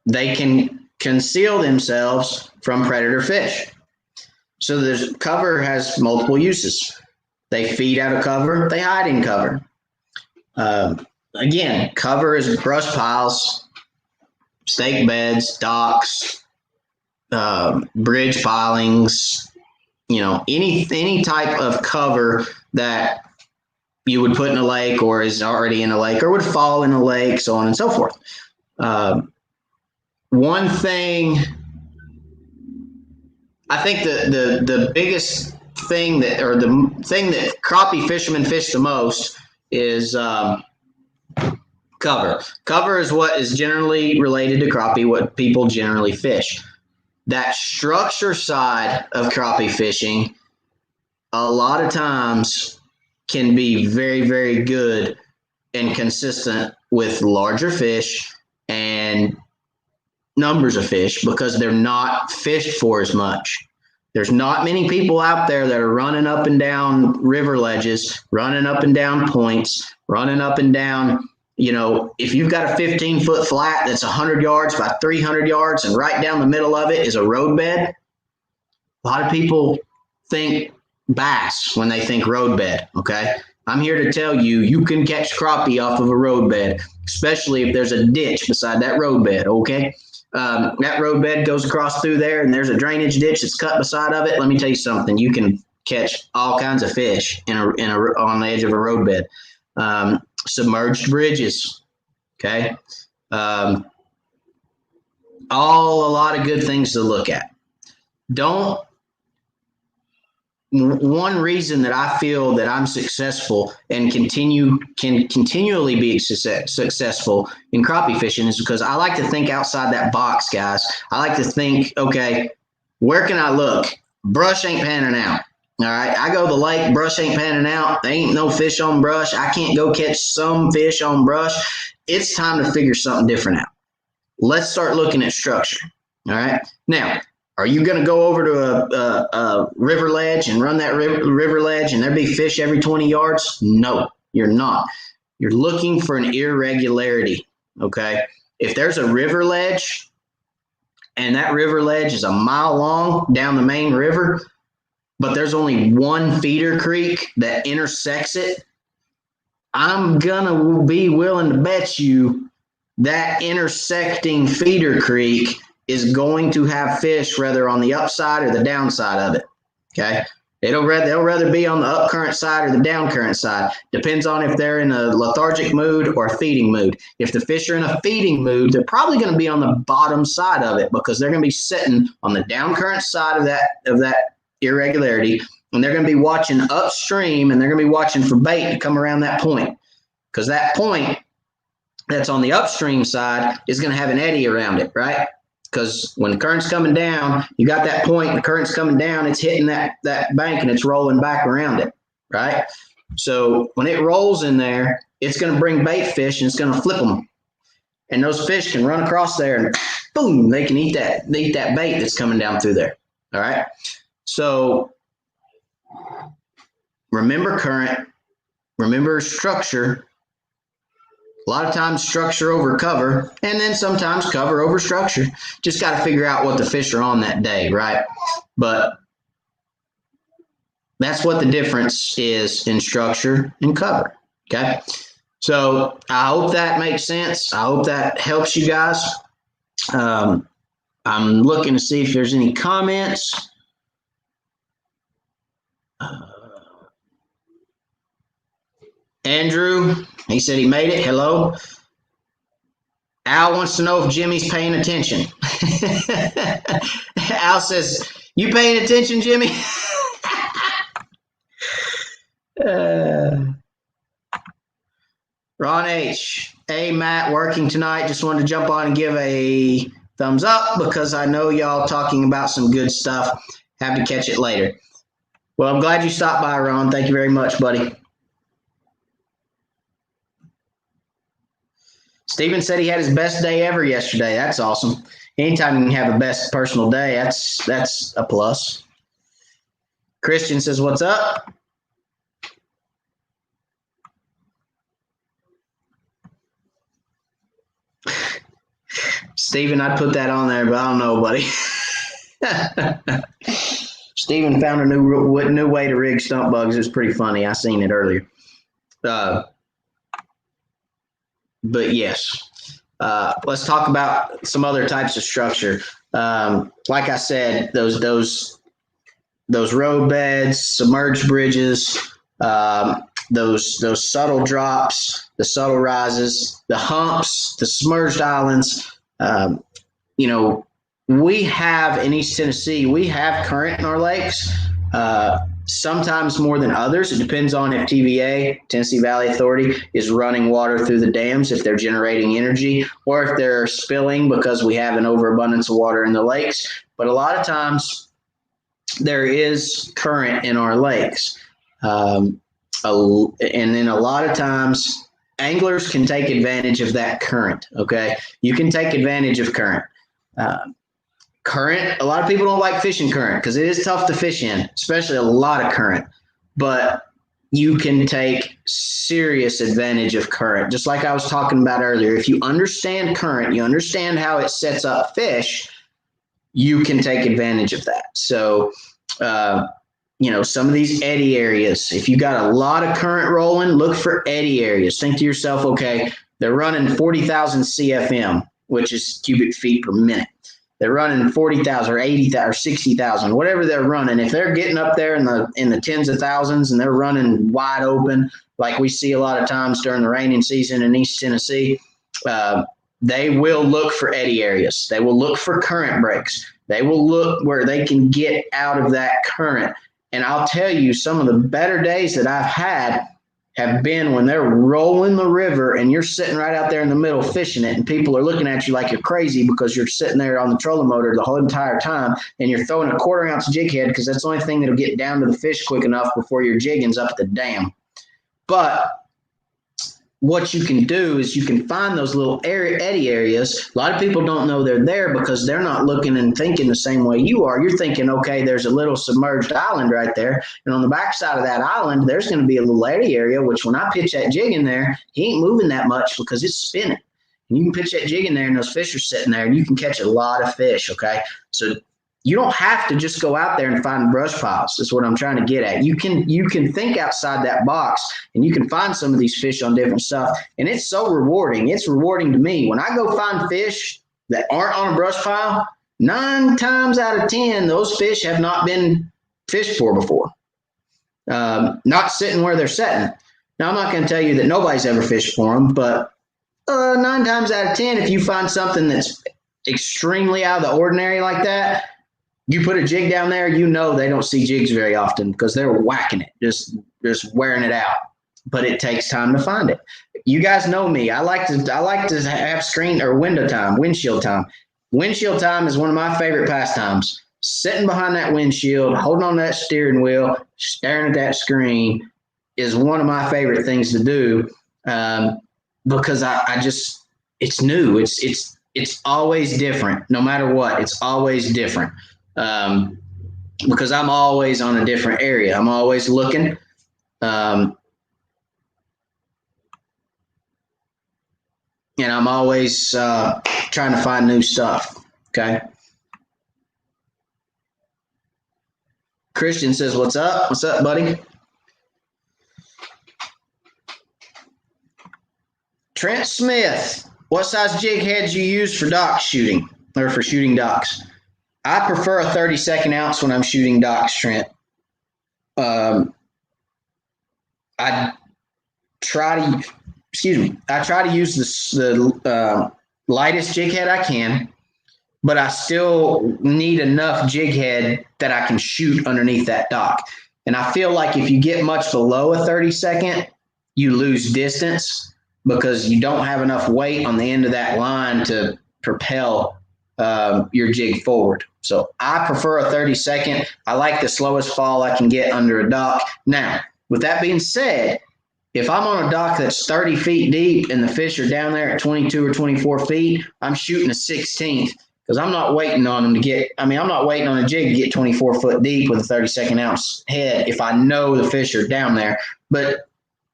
They can conceal themselves from predator fish. So cover has multiple uses. They feed out of cover. They hide in cover. Again, cover is brush piles, stake beds, docks, bridge pilings, any type of cover that you would put in a lake or is already in a lake or would fall in a lake, so on and so forth. One thing, I think the biggest thing that crappie fishermen fish the most is cover. Cover is what is generally related to crappie, what people generally fish. That structure side of crappie fishing, a lot of times can be very, very good and consistent with larger fish and numbers of fish because they're not fished for as much. There's not many people out there that are running up and down river ledges, running up and down points, running up and down, if you've got a 15-foot flat that's 100 yards by 300 yards and right down the middle of it is a roadbed, a lot of people think bass when they think roadbed, okay? I'm here to tell you, you can catch crappie off of a roadbed, especially if there's a ditch beside that roadbed, okay? That roadbed goes across through there and there's a drainage ditch that's cut beside of it. Let me tell you something. You can catch all kinds of fish on the edge of a roadbed. Submerged bridges. Okay. A lot of good things to look at. One reason that I feel that I'm successful and can continually be successful in crappie fishing is because I like to think outside that box, guys. I like to think, okay, where can I look? Brush ain't panning out. All right, I go to the lake, brush ain't panning out. There ain't no fish on brush. I can't go catch some fish on brush. It's time to figure something different out. Let's start looking at structure. All right. Now, are you going to go over to a river ledge and run that river ledge and there be fish every 20 yards? No, you're not. You're looking for an irregularity. Okay. If there's a river ledge and that river ledge is a mile long down the main river, but there's only one feeder creek that intersects it, I'm going to be willing to bet you that intersecting feeder creek is going to have fish whether on the upside or the downside of it. Okay. They'll rather be on the up current side or the down current side. Depends on if they're in a lethargic mood or a feeding mood. If the fish are in a feeding mood, they're probably going to be on the bottom side of it because they're going to be sitting on the down current side of that irregularity, and they're going to be watching upstream, and they're going to be watching for bait to come around that point, because that point that's on the upstream side is going to have an eddy around it, right? Because when the current's coming down, you got that point, the current's coming down, it's hitting that bank and it's rolling back around it, right? So when it rolls in there, it's going to bring bait fish and it's going to flip them, and those fish can run across there and boom, they can eat that bait that's coming down through there. All right. So remember current, remember structure. A lot of times structure over cover, and then sometimes cover over structure. Just got to figure out what the fish are on that day, right? But that's what the difference is in structure and cover, okay? So I hope that makes sense. I hope that helps you guys. I'm looking to see if there's any comments. Andrew, he said he made it. Hello. Al wants to know if Jimmy's paying attention. Al says, you paying attention, Jimmy? Ron H. Hey, Matt, working tonight. Just wanted to jump on and give a thumbs up because I know y'all talking about some good stuff. Have to catch it later. Well, I'm glad you stopped by, Ron. Thank you very much, buddy. Steven said he had his best day ever yesterday. That's awesome. Anytime you can have a best personal day, that's a plus. Christian says, what's up? Steven, I'd put that on there, but I don't know, buddy. Steven found a new way to rig stump bugs. It was pretty funny. I seen it earlier. But yes, let's talk about some other types of structure. Like I said, those road beds, submerged bridges, those subtle drops, the subtle rises, the humps, the submerged islands. We have in East Tennessee, we have current in our lakes. Sometimes more than others. It depends on if TVA, Tennessee Valley Authority, is running water through the dams, if they're generating energy, or if they're spilling because we have an overabundance of water in the lakes. But a lot of times there is current in our lakes. And then a lot of times anglers can take advantage of that current, okay? You can take advantage of current. Current, a lot of people don't like fishing current because it is tough to fish in, especially a lot of current. But you can take serious advantage of current. Just like I was talking about earlier, if you understand current, you understand how it sets up fish, you can take advantage of that. So, some of these eddy areas, if you got a lot of current rolling, look for eddy areas. Think to yourself, okay, they're running 40,000 CFM, which is cubic feet per minute. They're running 40,000 or 80,000 or 60,000, whatever they're running. If they're getting up there in the tens of thousands and they're running wide open, like we see a lot of times during the raining season in East Tennessee, they will look for eddy areas. They will look for current breaks. They will look where they can get out of that current. And I'll tell you, some of the better days that I've had have been when they're rolling the river and you're sitting right out there in the middle fishing it, and people are looking at you like you're crazy because you're sitting there on the trolling motor the whole entire time, and you're throwing a 1/4 ounce jig head because that's the only thing that'll get down to the fish quick enough before your jigging's up at the dam. But what you can do is you can find those little eddy areas. A lot of people don't know they're there because they're not looking and thinking the same way you are. You're thinking, okay, there's a little submerged island right there. And on the backside of that island, there's going to be a little eddy area, which when I pitch that jig in there, he ain't moving that much because it's spinning. And you can pitch that jig in there and those fish are sitting there and you can catch a lot of fish, okay? So you don't have to just go out there and find brush piles. That's what I'm trying to get at. You can think outside that box and you can find some of these fish on different stuff. And it's so rewarding. It's rewarding to me. When I go find fish that aren't on a brush pile, 9 times out of 10, those fish have not been fished for before. Not sitting where they're sitting. Now, I'm not going to tell you that nobody's ever fished for them, but 9 times out of 10, if you find something that's extremely out of the ordinary like that, you put a jig down there, you know they don't see jigs very often because they're whacking it, just wearing it out. But it takes time to find it. You guys know me. I like to have screen or windshield time. Windshield time is one of my favorite pastimes. Sitting behind that windshield, holding on that steering wheel, staring at that screen is one of my favorite things to do because I just it's new. It's always different. No matter what, it's always different. Because I'm always on a different area. I'm always looking. And I'm always trying to find new stuff. Okay. Christian says, "What's up? What's up, buddy?" Trent Smith, what size jig heads you use for dock shooting or for shooting docks? I prefer a 32nd ounce when I'm shooting docks, Trent. I try to use the lightest jig head I can, but I still need enough jig head that I can shoot underneath that dock. And I feel like if you get much below a 32nd, you lose distance because you don't have enough weight on the end of that line to propel your jig forward. So I prefer a 32nd. I like the slowest fall I can get under a dock. Now, with that being said, if I'm on a dock that's 30 feet deep and the fish are down there at 22 or 24 feet, I'm shooting a 16th because I'm not waiting on them to get, I'm not waiting on a jig to get 24 foot deep with a 32nd ounce head if I know the fish are down there. But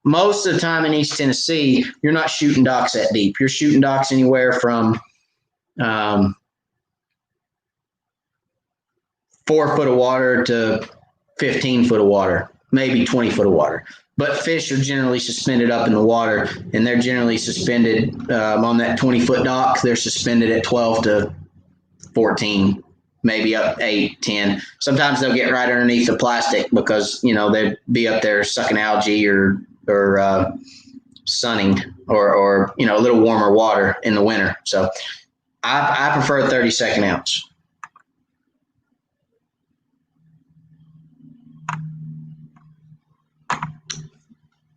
most of the time in East Tennessee, you're not shooting docks that deep. You're shooting docks anywhere from 4 foot of water to 15 foot of water, maybe 20 foot of water. But fish are generally suspended up in the water, and they're generally suspended on that 20-foot dock. They're suspended at 12 to 14, maybe up 8, 10. Sometimes they'll get right underneath the plastic because, they'd be up there sucking algae or sunning or a little warmer water in the winter. So I prefer a 32nd ounce.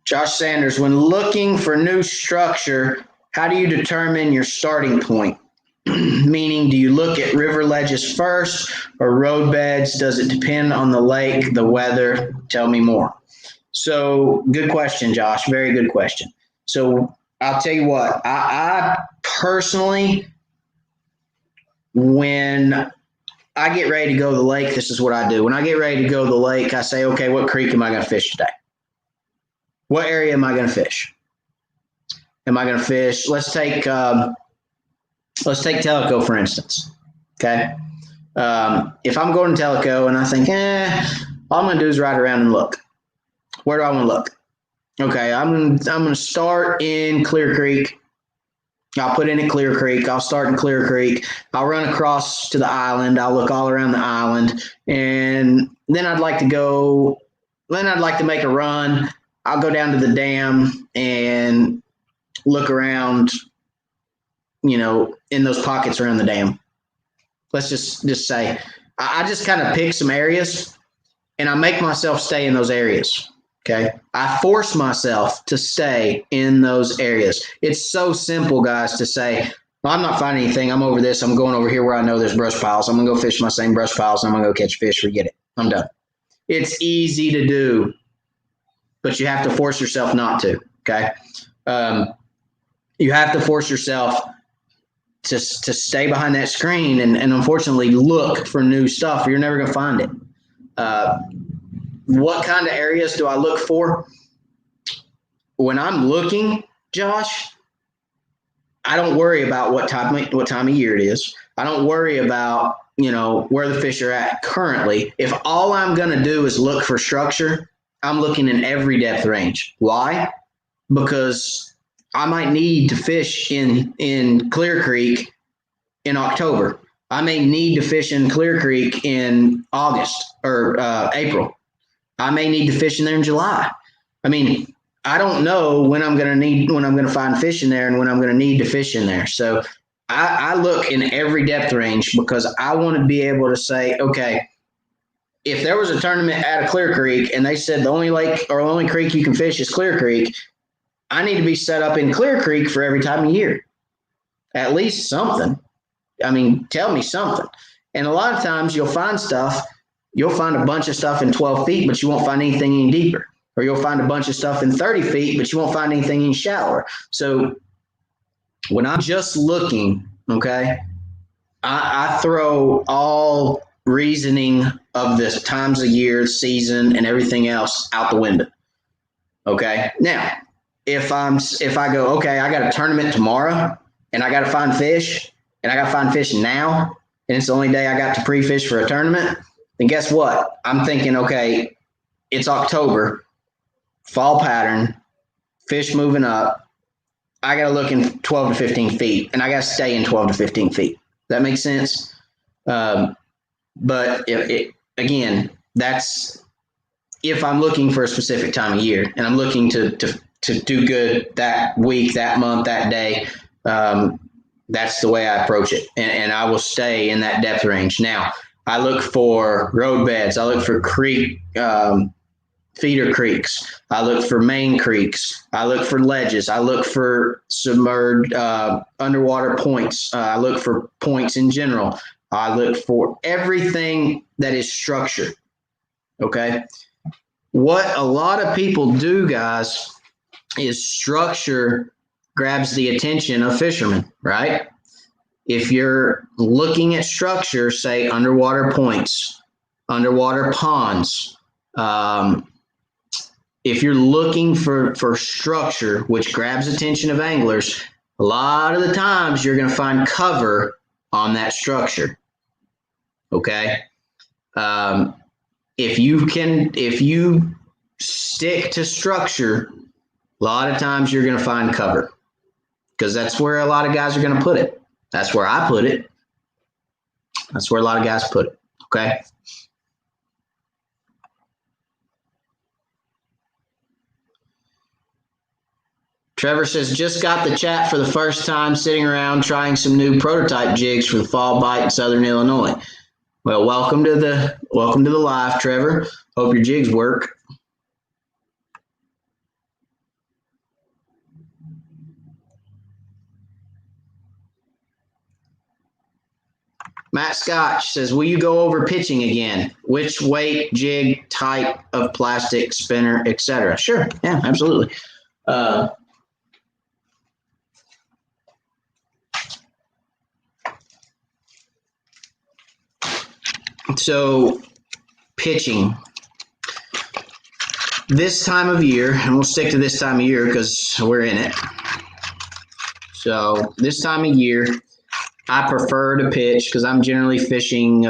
Josh Sanders, when looking for new structure, how do you determine your starting point? Meaning, do you look at river ledges first or road beds? Does it depend on the lake, the weather? Tell me more. So, good question, Josh. Very good question. So, I'll tell you what. I personally, when I get ready to go to the lake, this is what I do. When I get ready to go to the lake, I say, okay, what creek am I going to fish today? What area am I going to fish? Am I going to fish? Let's take Tellico, for instance. Okay. If I'm going to Tellico and I think, all I'm going to do is ride around and look. Where do I want to look? Okay, I'm going to start in Clear Creek. I'll put in at Clear Creek. I'll start in Clear Creek. I'll run across to the island. I'll look all around the island. And then I'd like to make a run. I'll go down to the dam and look around, in those pockets around the dam. Let's just say I just kind of pick some areas and I make myself stay in those areas. Okay. I force myself to stay in those areas. It's so simple, guys, to say, well, I'm not finding anything. I'm over this. I'm going over here where I know there's brush piles. I'm going to go fish my same brush piles and I'm going to go catch fish. Forget it. I'm done. It's easy to do, but you have to force yourself not to. Okay. You have to force yourself to stay behind that screen and unfortunately look for new stuff. You're never going to find it. What kind of areas do I look for? When I'm looking, Josh, I don't worry about what time of year it is. I don't worry about, where the fish are at currently. If all I'm going to do is look for structure, I'm looking in every depth range. Why? Because I might need to fish in Clear Creek in October. I may need to fish in Clear Creek in August or April. I may need to fish in there in July. I mean, I don't know when I'm going to find fish in there and when I'm going to need to fish in there. So I look in every depth range because I want to be able to say, okay, if there was a tournament at a Clear Creek and they said the only lake or the only creek you can fish is Clear Creek, I need to be set up in Clear Creek for every time of year. At least something. I mean, tell me something. And a lot of times you'll find a bunch of stuff in 12 feet, but you won't find anything any deeper. Or you'll find a bunch of stuff in 30 feet, but you won't find anything any shallower. So when I'm just looking, okay, I throw all reasoning of the times of year, season, and everything else out the window. Okay. Now, if I go, okay, I got a tournament tomorrow and I got to find fish and I got to find fish now, and it's the only day I got to pre-fish for a tournament, then guess what? I'm thinking, okay, it's October, fall pattern, fish moving up. I got to look in 12 to 15 feet and I got to stay in 12 to 15 feet. That makes sense. But again, that's if I'm looking for a specific time of year and I'm looking to do good that week, that month, that day. That's the way I approach it. And I will stay in that depth range. Now, I look for road beds. I look for creek, feeder creeks. I look for main creeks. I look for ledges. I look for submerged underwater points. I look for points in general. I look for everything that is structured. Okay. What a lot of people do, guys, is structure grabs the attention of fishermen, right? If you're looking at structure, say underwater points, underwater ponds, if you're looking for structure, which grabs attention of anglers, a lot of the times you're going to find cover on that structure. Okay. If you stick to structure, a lot of times you're going to find cover because that's where a lot of guys are going to put it. That's where I put it. That's where a lot of guys put it. Okay. Trevor says, just got the chat for the first time, sitting around trying some new prototype jigs for the fall bite in Southern Illinois. Well, welcome to the live, Trevor. Hope your jigs work. Matt Scotch says, will you go over pitching again? Which weight, jig, type of plastic, spinner, etc.? Sure. Yeah, absolutely. So pitching this time of year, and we'll stick to this time of year because we're in it. So this time of year, I prefer to pitch because I'm generally fishing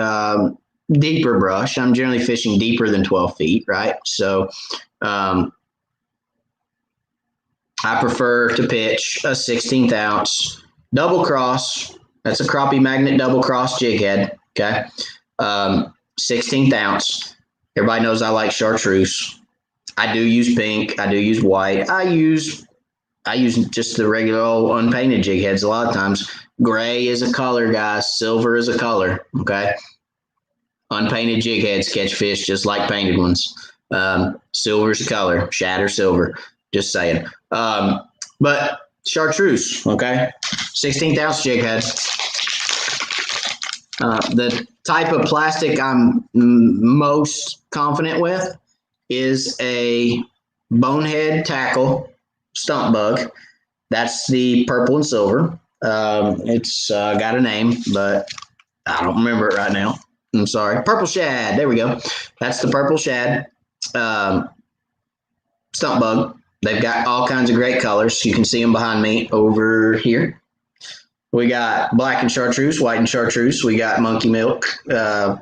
deeper brush. I'm generally fishing deeper than 12 feet, right? So I prefer to pitch a 16th ounce double cross. That's a crappie magnet double cross jig head, okay? 16th ounce. Everybody knows I like chartreuse. I do use pink. I do use white. I use just the regular old unpainted jig heads a lot of times. Gray is a color, guys. Silver is a color, okay? Unpainted jig heads catch fish just like painted ones. Silver's the color, shad or silver. Just saying. But chartreuse, okay? 16th ounce jig head. The type of plastic I'm most confident with is a bonehead tackle stump bug. That's the purple and silver. It's got a name, but I don't remember it right now. I'm sorry. Purple shad. There we go. That's the purple shad stump bug. They've got all kinds of great colors. You can see them behind me over here. We got black and chartreuse, white and chartreuse. We got monkey milk,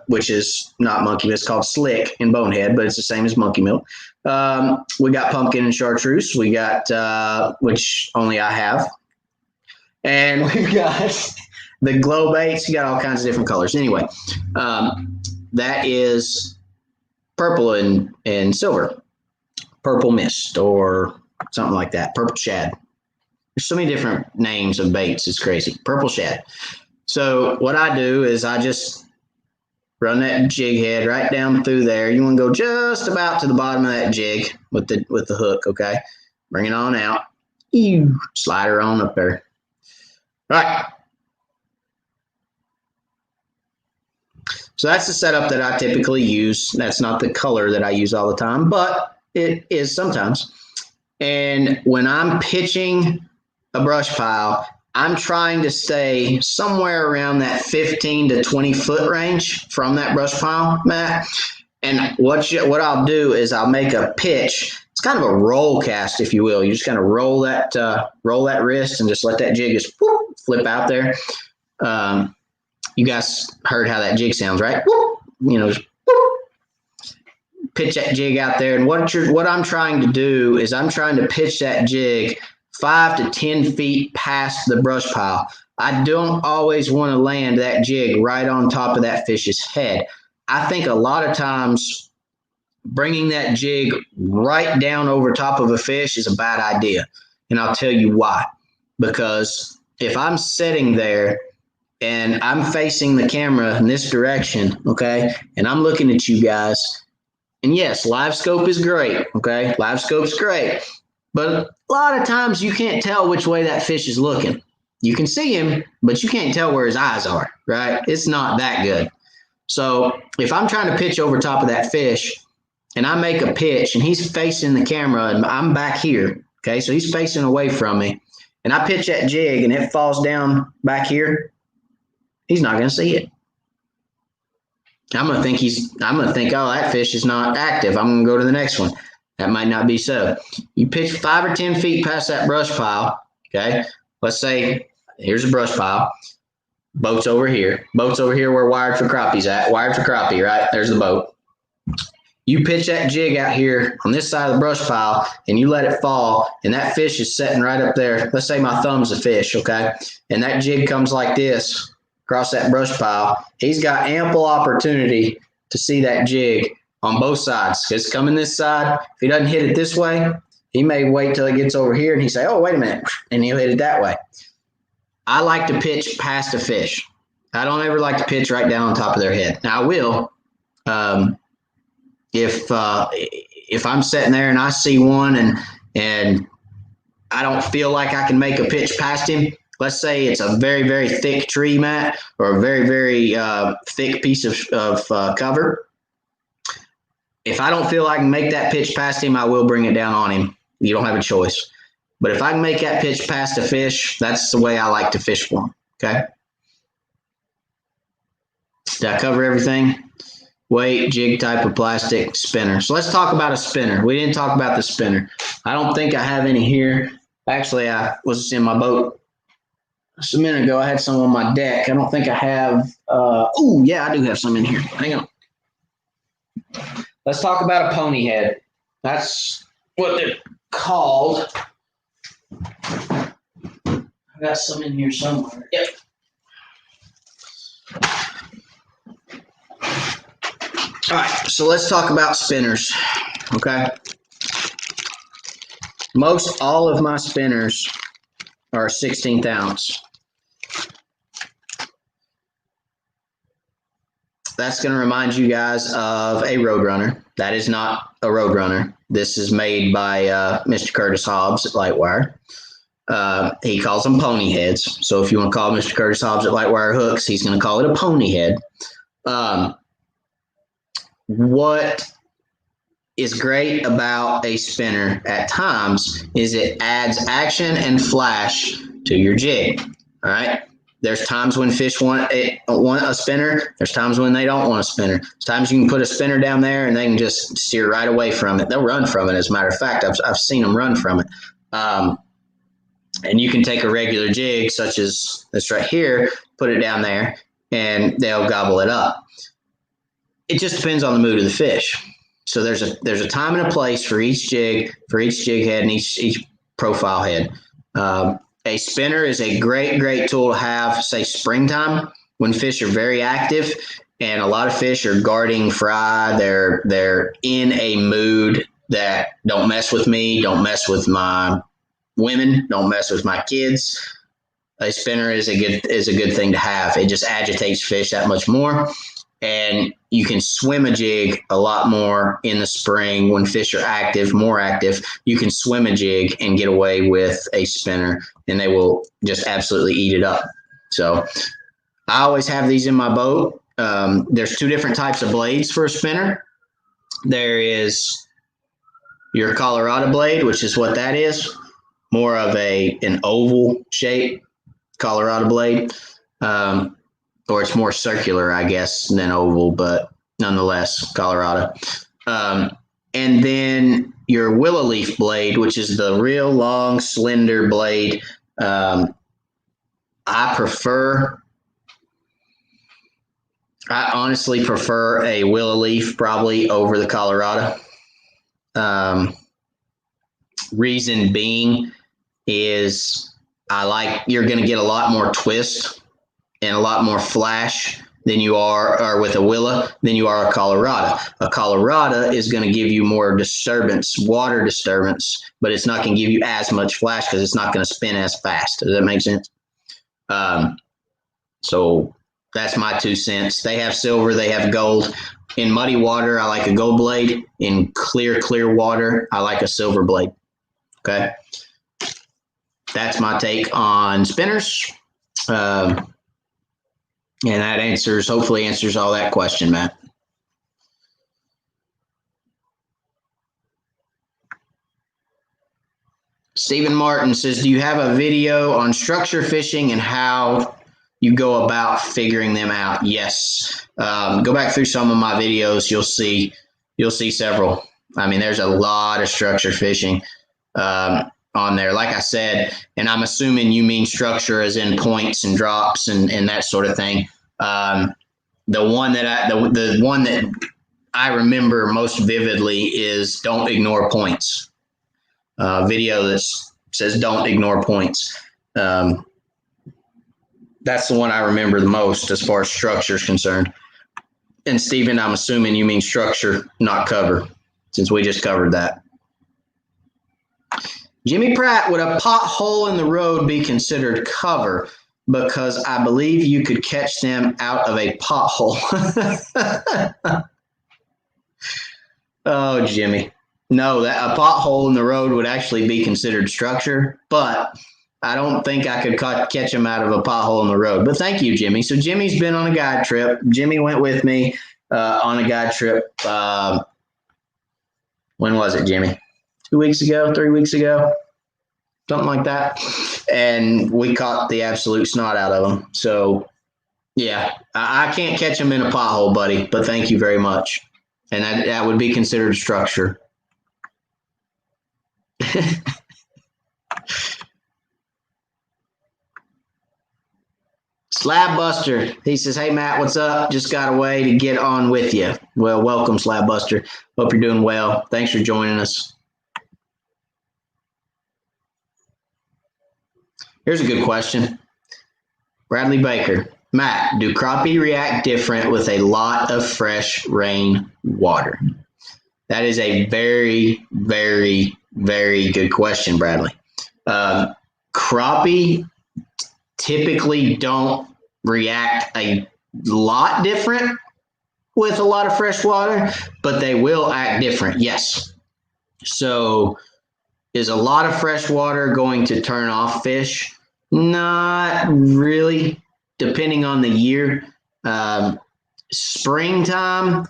which is not monkey milk. It's called slick in bonehead, but it's the same as monkey milk. We got pumpkin and chartreuse. We got, which only I have. And we've got the glow baits. You got all kinds of different colors. Anyway, that is purple and silver. Purple mist or something like that. Purple shad. There's so many different names of baits. It's crazy. Purple shad. So what I do is I just run that jig head right down through there. You want to go just about to the bottom of that jig with the hook, okay? Bring it on out. You slide her on up there. All right. So that's the setup that I typically use. That's not the color that I use all the time, but it is sometimes. And when I'm pitching a brush pile, I'm trying to stay somewhere around that 15 to 20 foot range from that brush pile, Matt. And what I'll do is I'll make a pitch. It's kind of a roll cast, if you will. You just kind of roll that wrist and just let that jig just whoop, flip out there. You guys heard how that jig sounds, right? Whoop, just whoop. Pitch that jig out there. And what I'm trying to do is I'm trying to pitch that jig 5 to 10 feet past the brush pile. I don't always want to land that jig right on top of that fish's head. I think a lot of times bringing that jig right down over top of a fish is a bad idea. And I'll tell you why. Because if I'm sitting there and I'm facing the camera in this direction, okay, and I'm looking at you guys, and yes, live scope is great, okay? Live scope's great. But a lot of times you can't tell which way that fish is looking. You can see him, but you can't tell where his eyes are, right? It's not that good. So if I'm trying to pitch over top of that fish and I make a pitch and he's facing the camera and I'm back here, okay? So he's facing away from me and I pitch that jig and it falls down back here, he's not going to see it. I'm going to think, oh, that fish is not active. I'm going to go to the next one. That might not be so. You pitch 5 or 10 feet past that brush pile, okay? Let's say here's a brush pile. Boat's over here. Boat's over here where Wired for Crappie's at. Wired for Crappie, right? There's the boat. You pitch that jig out here on this side of the brush pile and you let it fall and that fish is sitting right up there. Let's say my thumb's a fish, okay? And that jig comes like this across that brush pile. He's got ample opportunity to see that jig on both sides. It's coming this side. If he doesn't hit it this way, he may wait till it gets over here and he say, oh, wait a minute, and he'll hit it that way. I like to pitch past a fish. I don't ever like to pitch right down on top of their head. Now I will, if I'm sitting there and I see one and I don't feel like I can make a pitch past him. Let's say it's a very, very thick tree, Matt, or a very, very thick piece of cover. If I don't feel I can make that pitch past him, I will bring it down on him. You don't have a choice. But if I can make that pitch past a fish, that's the way I like to fish for them, okay? Did I cover everything? Weight, jig type of plastic, spinner. So let's talk about a spinner. We didn't talk about the spinner. I don't think I have any here. Actually, I was in my boat just a minute ago. I had some on my deck. I don't think I have. Oh, yeah, I do have some in here. Hang on. Let's talk about a pony head. That's what they're called. I got some in here somewhere. Yep. All right, so let's talk about spinners, okay? Most all of my spinners are 16th ounce. that's going to remind you guys of a Roadrunner. That is not a Roadrunner. This is made by Mr. Curtis Hobbs at Lightwire. He calls them pony heads. So if you want to call Mr. Curtis Hobbs at Lightwire hooks, he's going to call it a pony head. What is great about a spinner at times is it adds action and flash to your jig. All right. There's times when fish want a spinner. There's times when they don't want a spinner. There's times you can put a spinner down there and they can just steer right away from it. They'll run from it. As a matter of fact, I've seen them run from it. And you can take a regular jig, such as this right here, put it down there, and they'll gobble it up. It just depends on the mood of the fish. So there's a time and a place for each jig head and each profile head. A spinner is a great tool to have, say, springtime, when fish are very active and a lot of fish are guarding fry. They're in a mood that don't mess with me, don't mess with my women, don't mess with my kids. A spinner is a good thing to have. It just agitates fish that much more. And you can swim a jig a lot more in the spring when fish are more active. You can swim a jig and get away with a spinner, and they will just absolutely eat it up. So I always have these in my boat. There's two different types of blades for a spinner. There is your Colorado blade, which is what that is, more of an oval shape Colorado blade. Or it's more circular, I guess, than oval, but nonetheless, Colorado. And then your willow leaf blade, which is the real long, slender blade. I honestly prefer a willow leaf probably over the Colorado. Reason being is you're going to get a lot more twist and a lot more flash than you are, or with a willow, than you are a Colorado. A Colorado is going to give you more water disturbance, but it's not going to give you as much flash because it's not going to spin as fast. Does that make sense? So that's my 2 cents. They have silver, they have gold. In muddy water, I like a gold blade. In clear water, I like a silver blade. Okay. That's my take on spinners. And that hopefully answers all that question, Matt. Stephen Martin says, do you have a video on structure fishing and how you go about figuring them out? Yes. Go back through some of my videos. You'll see several. I mean, there's a lot of structure fishing on there. Like I said, and I'm assuming you mean structure as in points and drops and that sort of thing. The one that I remember most vividly is don't ignore points. Video that says don't ignore points. That's the one I remember the most as far as structure is concerned. And Stephen, I'm assuming you mean structure, not cover, since we just covered that. Jimmy Pratt, would a pothole in the road be considered cover? Because I believe you could catch them out of a pothole. Oh, Jimmy. No, a pothole in the road would actually be considered structure, but I don't think I could catch them out of a pothole in the road. But thank you, Jimmy. So Jimmy's been on a guide trip. Jimmy went with me on a guide trip. When was it, Jimmy? 2 weeks ago, 3 weeks ago, something like that. And we caught the absolute snot out of them. So, yeah, I can't catch them in a pothole, buddy, but thank you very much. And that would be considered structure. Slab Buster, he says, hey, Matt, what's up? Just got away to get on with you. Well, welcome, Slab Buster. Hope you're doing well. Thanks for joining us. Here's a good question. Bradley Baker. Matt, do crappie react different with a lot of fresh rain water? That is a very, very, very good question, Bradley. Crappie typically don't react a lot different with a lot of fresh water, but they will act different. Yes. So is a lot of fresh water going to turn off fish? Not really, depending on the year. Springtime,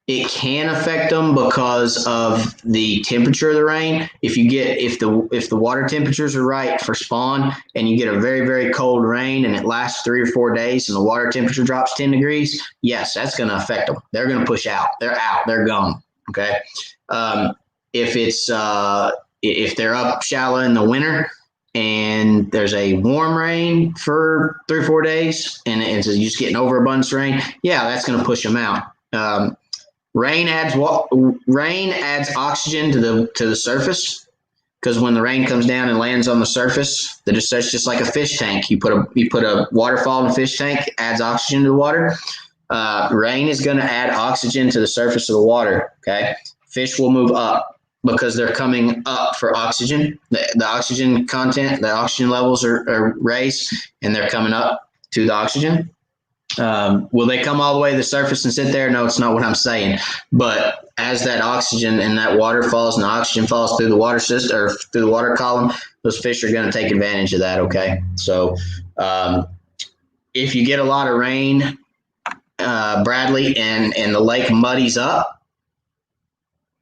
it can affect them because of the temperature of the rain. If the water temperatures are right for spawn, and you get a very, very cold rain and it lasts 3 or 4 days and the water temperature drops 10 degrees, yes, that's going to affect them. They're going to push out. They're out. They're gone. Okay. If they're up shallow in the winter and there's a warm rain for 3 or 4 days and it's just getting overabundance rain, yeah, that's going to push them out. Rain adds oxygen to the surface, because when the rain comes down and lands on the surface, that's just like a fish tank. You put a waterfall in a fish tank, adds oxygen to the water. Rain is going to add oxygen to the surface of the water. Okay, fish will move up because they're coming up for oxygen. The oxygen content, the oxygen levels are raised, and they're coming up to the oxygen. Will they come all the way to the surface and sit there? No, it's not what I'm saying. But as that oxygen and that water falls and the oxygen falls through the water system or through the water column, those fish are going to take advantage of that. Okay. So, if you get a lot of rain, Bradley, and the lake muddies up,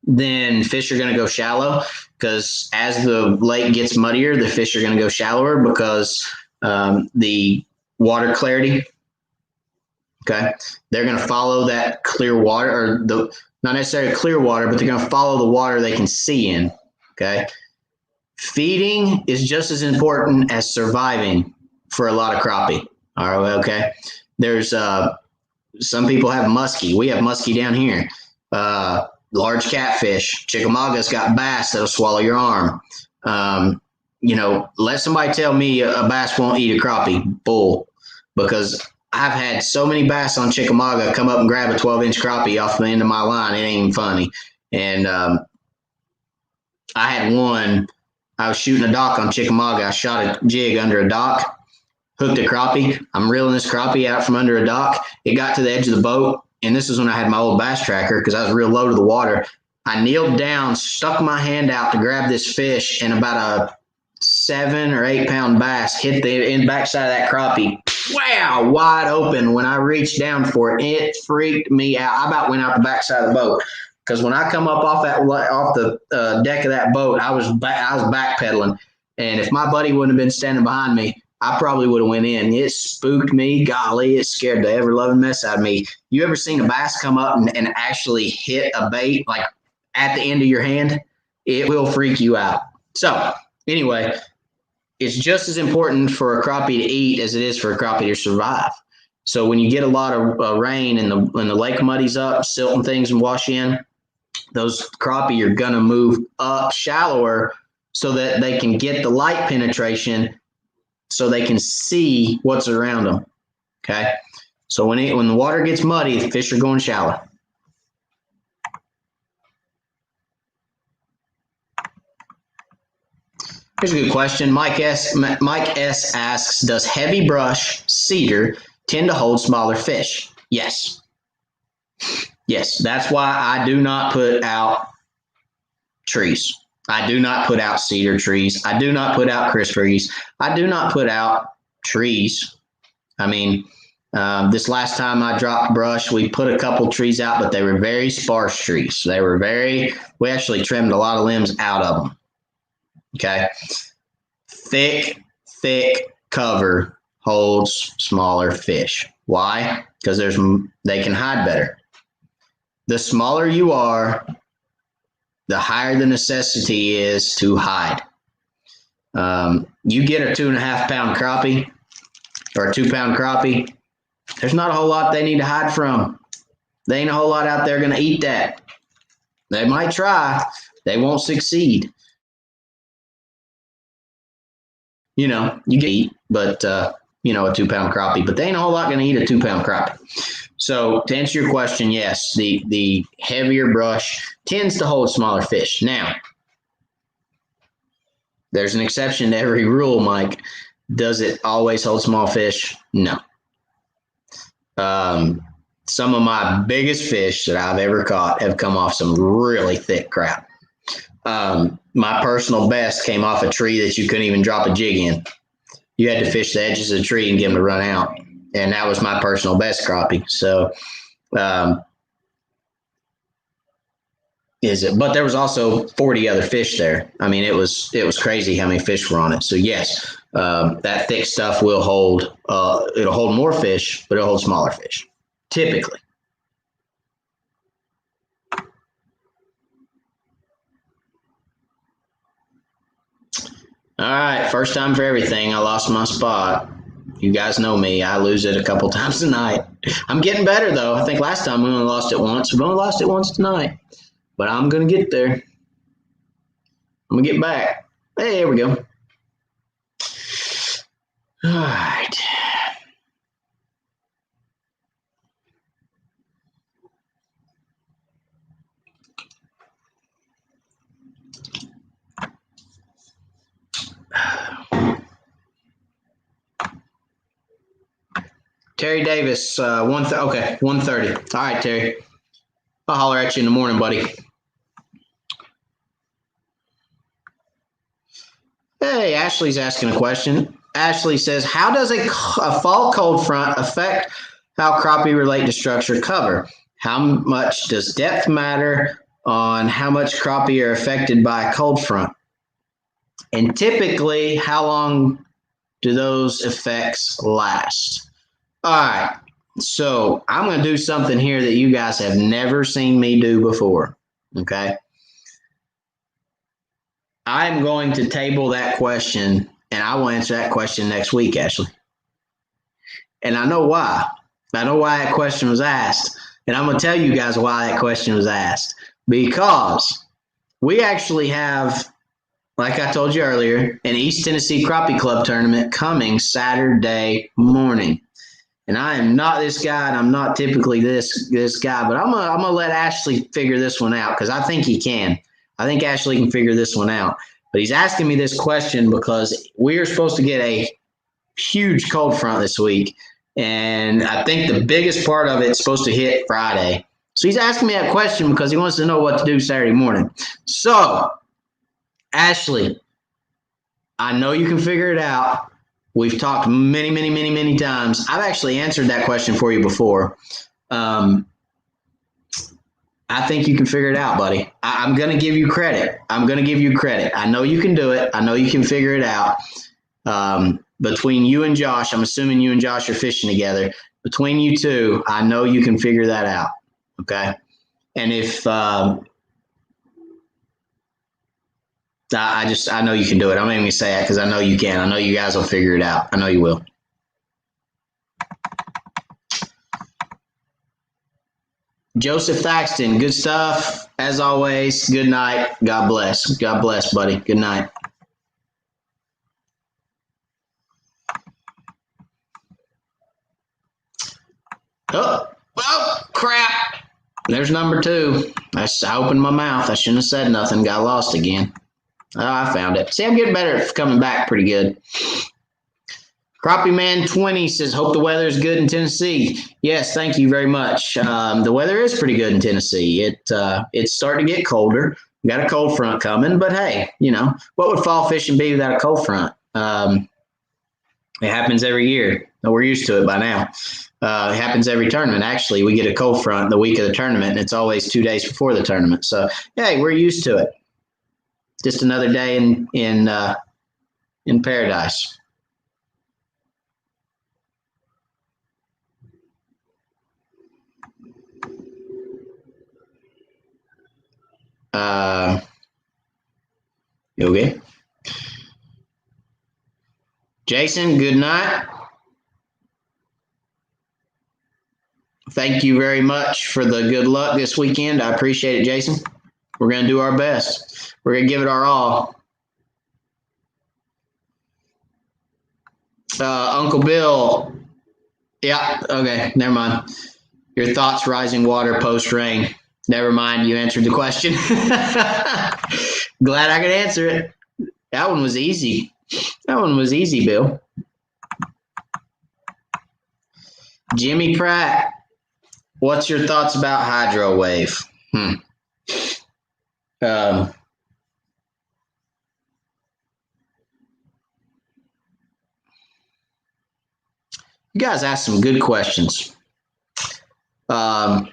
then fish are going to go shallow, because as the lake gets muddier, the fish are going to go shallower because the water clarity. Okay, they're going to follow that clear water, or not necessarily clear water, but they're going to follow the water they can see in. Okay, feeding is just as important as surviving for a lot of crappie. All right, okay. There's some people have muskie. We have muskie down here. Large catfish. Chickamauga's got bass that'll swallow your arm. Let somebody tell me a bass won't eat a crappie. Bull, because I've had so many bass on Chickamauga come up and grab a 12-inch crappie off the end of my line. It ain't even funny. And I had one. I was shooting a dock on Chickamauga. I shot a jig under a dock, hooked a crappie. I'm reeling this crappie out from under a dock. It got to the edge of the boat, and this is when I had my old bass tracker because I was real low to the water. I kneeled down, stuck my hand out to grab this fish, and about a 7 or 8 pound bass hit the backside of that crappie. Wow, wide open. When I reached down for it, it freaked me out. I about went out the backside of the boat, because when I come up off the deck of that boat, I was backpedaling, and if my buddy wouldn't have been standing behind me, I probably would have went in. It spooked me. Golly, it scared the ever-loving mess out of me. You ever seen a bass come up and actually hit a bait like at the end of your hand? It will freak you out. So anyway, it's just as important for a crappie to eat as it is for a crappie to survive. So when you get a lot of rain and the lake muddies up, silt and things and wash in, those crappie are going to move up shallower so that they can get the light penetration, so they can see what's around them. Okay. So when the water gets muddy, the fish are going shallow. Here's a good question. Mike S. asks, does heavy brush, cedar, tend to hold smaller fish? Yes. Yes. That's why I do not put out trees. I do not put out cedar trees. I do not put out crisp trees. I do not put out trees. I mean, this last time I dropped brush, we put a couple trees out, but they were very sparse trees. We actually trimmed a lot of limbs out of them. Okay. Thick cover holds smaller fish. Why? Because they can hide better. The smaller you are, the higher the necessity is to hide. You get a 2.5 pound crappie or a 2 pound crappie, there's not a whole lot they need to hide from. There ain't a whole lot out there going to eat that. They might try, they won't succeed. You can eat, but a 2 pound crappie, but they ain't a whole lot going to eat a 2 pound crappie. So to answer your question, yes, the heavier brush tends to hold smaller fish. Now, there's an exception to every rule, Mike. Does it always hold small fish? No. some of my biggest fish that I've ever caught have come off some really thick crap. My personal best came off a tree that you couldn't even drop a jig in. You had to fish the edges of the tree and get them to run out. And that was my personal best crappie. So, but there was also 40 other fish there. I mean, it was crazy how many fish were on it. So yes, that thick stuff will hold, it'll hold more fish, but it'll hold smaller fish, typically. All right, first time for everything. I lost my spot. You guys know me. I lose it a couple times a night. I'm getting better, though. I think last time we only lost it once. We've only lost it once tonight. But I'm going to get there. I'm going to get back. Hey, here we go. All right. Terry Davis, 1:30. All right, Terry. I'll holler at you in the morning, buddy. Hey, Ashley's asking a question. Ashley says, how does a fall cold front affect how crappie relate to structure cover? How much does depth matter on how much crappie are affected by a cold front? And typically, how long do those effects last? All right, so I'm going to do something here that you guys have never seen me do before, okay? I'm going to table that question, and I will answer that question next week, Ashley. And I know why. I know why that question was asked, and I'm going to tell you guys why that question was asked. Because we actually have, like I told you earlier, an East Tennessee Crappie Club tournament coming Saturday morning. And I am not this guy, and I'm not typically this guy, but I'm gonna let Ashley figure this one out because I think he can. I think Ashley can figure this one out. But he's asking me this question because we are supposed to get a huge cold front this week, and I think the biggest part of it is supposed to hit Friday. So he's asking me that question because he wants to know what to do Saturday morning. So, Ashley, I know you can figure it out. We've talked many times. I've actually answered that question for you before. I think you can figure it out, buddy. I'm going to give you credit. I know you can do it. I know you can figure it out. Between you and Josh, I'm assuming you and Josh are fishing together. Between you two, I know you can figure that out. Okay? And if I know you can do it. I'm not even going to say that because I know you can. I know you guys will figure it out. I know you will. Joseph Thaxton, good stuff. As always, good night. God bless. God bless, buddy. Good night. Oh, crap. There's number 2. I opened my mouth. I shouldn't have said nothing. Got lost again. Oh, I found it. See, I'm getting better at coming back pretty good. Crappie Man 20 says, hope the weather is good in Tennessee. Yes, thank you very much. The weather is pretty good in Tennessee. It's starting to get colder. We got a cold front coming, but hey, what would fall fishing be without a cold front? It happens every year. We're used to it by now. It happens every tournament. Actually, we get a cold front the week of the tournament, and it's always 2 days before the tournament. So, hey, we're used to it. Just another day in paradise. Okay. Jason, good night. Thank you very much for the good luck this weekend. I appreciate it, Jason. We're going to do our best. We're going to give it our all. Uncle Bill. Yeah, okay, never mind. Your thoughts, rising water post-rain. Never mind, you answered the question. Glad I could answer it. That one was easy. Bill. Jimmy Pratt. What's your thoughts about hydro wave? You guys asked some good questions. I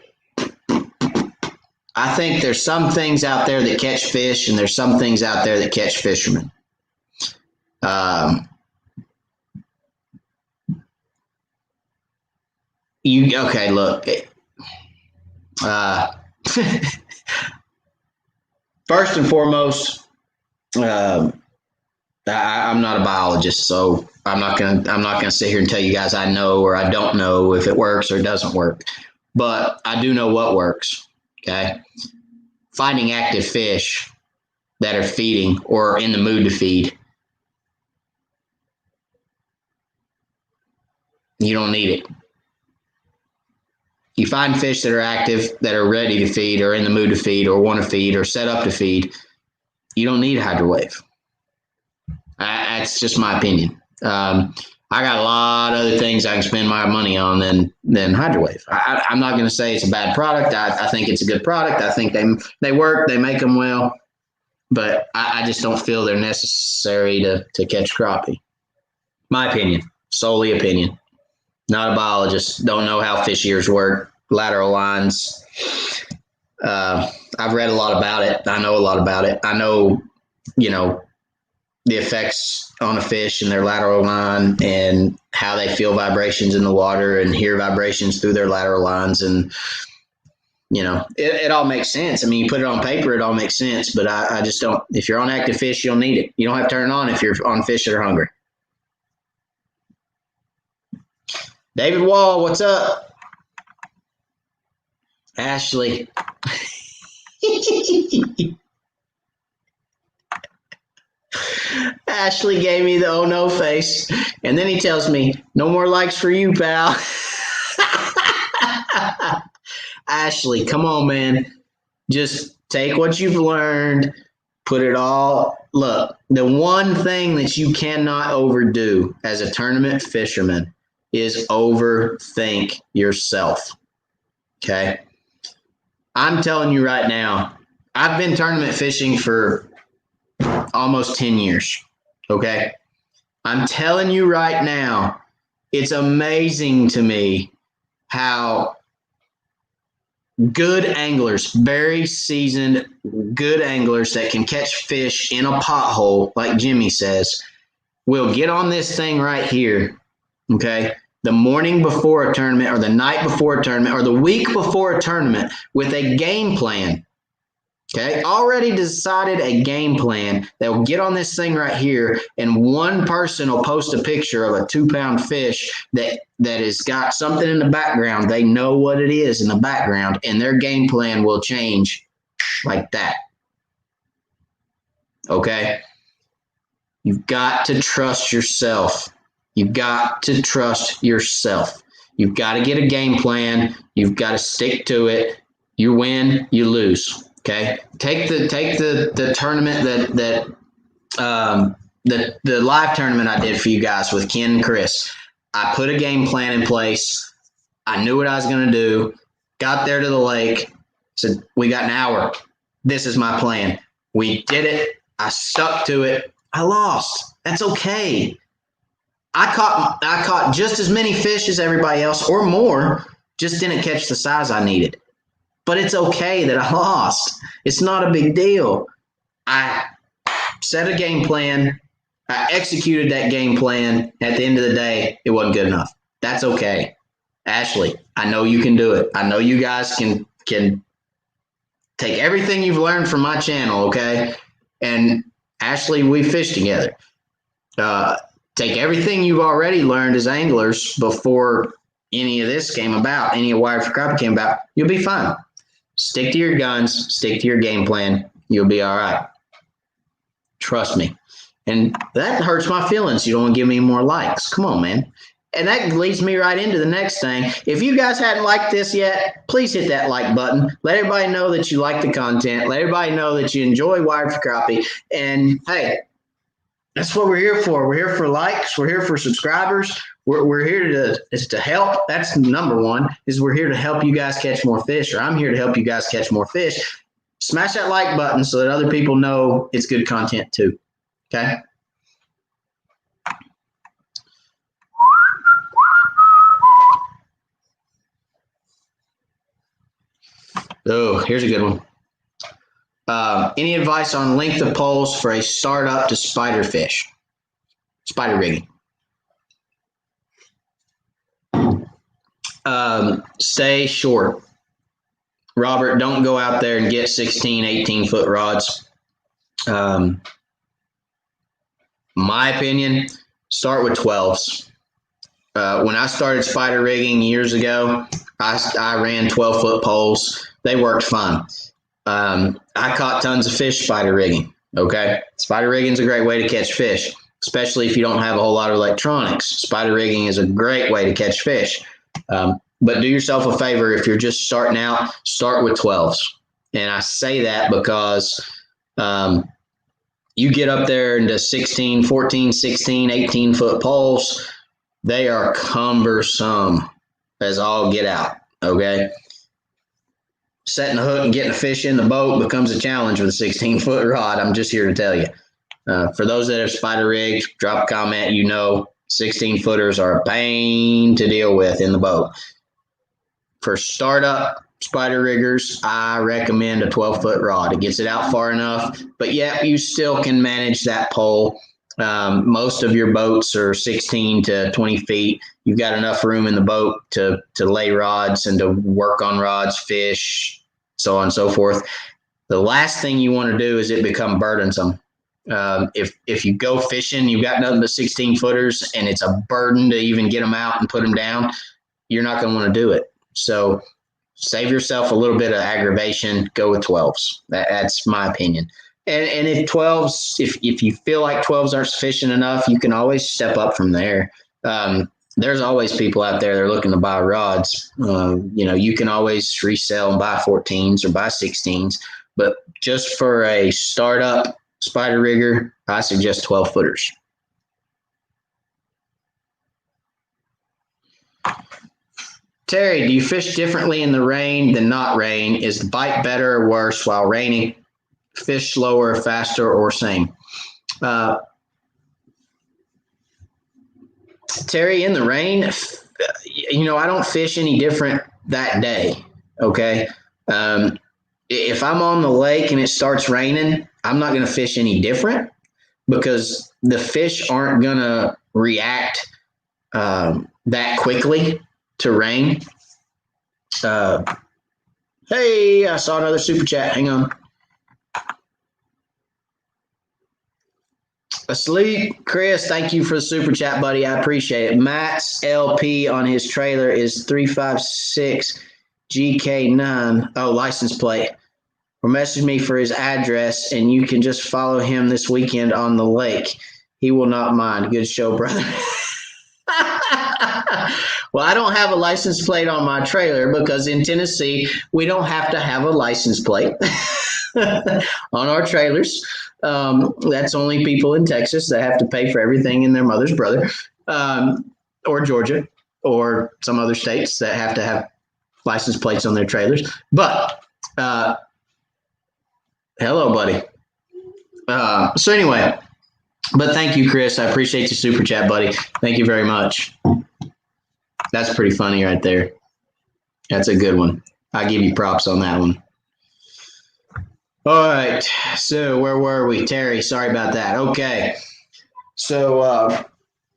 think there's some things out there that catch fish, and there's some things out there that catch fishermen. Okay, look. First and foremost, I'm not a biologist, so I'm not gonna sit here and tell you guys I know or I don't know if it works or doesn't work. But I do know what works. Okay, finding active fish that are feeding or in the mood to feed. You don't need it. You find fish that are active, that are ready to feed, or in the mood to feed, or want to feed, or set up to feed. You don't need hydrowave. That's just my opinion. I got a lot of other things I can spend my money on than hydrowave. I'm not going to say it's a bad product. I think it's a good product. I think they work. They make them well, but I just don't feel they're necessary to catch crappie. My opinion, solely opinion. Not a biologist. Don't know how fish ears work. Lateral lines. I've read a lot about it. I know a lot about it. I know, the effects on a fish and their lateral line and how they feel vibrations in the water and hear vibrations through their lateral lines. And, it all makes sense. I mean, you put it on paper, it all makes sense. But I just don't. If you're on active fish, you don't need it. You don't have to turn it on if you're on fish that are hungry. David Wall, what's up? Ashley. Ashley gave me the oh no face. And then he tells me, no more likes for you, pal. Ashley, come on, man. Just take what you've learned, put it all. Look, the one thing that you cannot overdo as a tournament fisherman is overthink yourself. Okay. I'm telling you right now, I've been tournament fishing for almost 10 years. Okay. I'm telling you right now, it's amazing to me how good anglers, very seasoned, good anglers that can catch fish in a pothole, like Jimmy says, will get on this thing right here. Okay, the morning before a tournament or the night before a tournament or the week before a tournament with a game plan. Okay, already decided a game plan. They'll get on this thing right here, and one person will post a picture of a 2-pound fish that has got something in the background. They know what it is in the background, and their game plan will change like that. Okay, you've got to trust yourself. You've got to trust yourself. You've got to get a game plan. You've got to stick to it. You win, you lose. Okay. Take the tournament that the live tournament I did for you guys with Ken and Chris. I put a game plan in place. I knew what I was going to do. Got there to the lake. Said, we got an hour. This is my plan. We did it. I stuck to it. I lost. That's okay. I caught just as many fish as everybody else or more, just didn't catch the size I needed. But it's okay that I lost. It's not a big deal. I set a game plan. I executed that game plan. At the end of the day, it wasn't good enough. That's okay. Ashley, I know you can do it. I know you guys can take everything you've learned from my channel, okay? And Ashley, we fish together. Take everything you've already learned as anglers before any of this came about, any of Wired for Crappie came about, you'll be fine. Stick to your guns, stick to your game plan. You'll be all right. Trust me. And that hurts my feelings. You don't want to give me more likes. Come on, man. And that leads me right into the next thing. If you guys hadn't liked this yet, please hit that like button. Let everybody know that you like the content. Let everybody know that you enjoy Wired for Crappie. And hey, That's what we're here for. We're here for likes. We're here for subscribers. We're here to help. That's number one, is we're here to help you guys catch more fish, or I'm here to help you guys catch more fish. Smash that like button so that other people know it's good content too. Okay? Oh, here's a good one. Any advice on length of poles for a startup to spider rigging? Stay short. Robert, don't go out there and get 16, 18-foot rods. My opinion, start with 12s. When I started spider rigging years ago, I ran 12-foot poles. They worked fine. I caught tons of fish spider rigging. Okay, spider rigging is a great way to catch fish, especially if you don't have a whole lot of electronics. Spider rigging is a great way to catch fish. But do yourself a favor, if you're just starting out, start with 12s. And I say that because you get up there into 16, 14, 16, 18-foot poles, they are cumbersome as all get out, okay? Setting the hook and getting a fish in the boat becomes a challenge with a 16-foot rod. I'm just here to tell you. For those that have spider rigged, drop a comment. 16-footers are a pain to deal with in the boat. For startup spider riggers, I recommend a 12-foot rod. It gets it out far enough, but yeah, you still can manage that pole. Most of your boats are 16 to 20 feet. You've got enough room in the boat to lay rods and to work on rods, fish, so on and so forth. The last thing you want to do is it become burdensome. If you go fishing, you've got nothing but 16-footers, and it's a burden to even get them out and put them down, you're not going to want to do it. So save yourself a little bit of aggravation. Go with 12s. That's my opinion. And if 12s, if you feel like 12s aren't sufficient enough, you can always step up from there. There's always people out there that are looking to buy rods. You can always resell and buy 14s or buy 16s. But just for a startup spider rigger, I suggest 12-footers. Terry, do you fish differently in the rain than not rain? Is the bite better or worse while raining? Fish slower, faster, or same? Terry, in the rain, I don't fish any different that day, okay? If I'm on the lake and it starts raining, I'm not going to fish any different because the fish aren't going to react that quickly to rain. Hey, I saw another super chat. Hang on. Asleep, Chris, thank you for the super chat, buddy. I appreciate it. Matt's LP on his trailer is 356 GK9. Oh, license plate. Or message me for his address, and you can just follow him this weekend on the lake. He will not mind. Good show, brother. Well, I don't have a license plate on my trailer because in Tennessee, we don't have to have a license plate on our trailers. That's only people in Texas that have to pay for everything in their mother's brother, or Georgia, or some other states that have to have license plates on their trailers. But hello, buddy. So anyway, but thank you, Chris. I appreciate your super chat, buddy. Thank you very much. That's pretty funny right there. That's a good one. I give you props on that one. All right. So where were we? Terry, sorry about that. Okay. So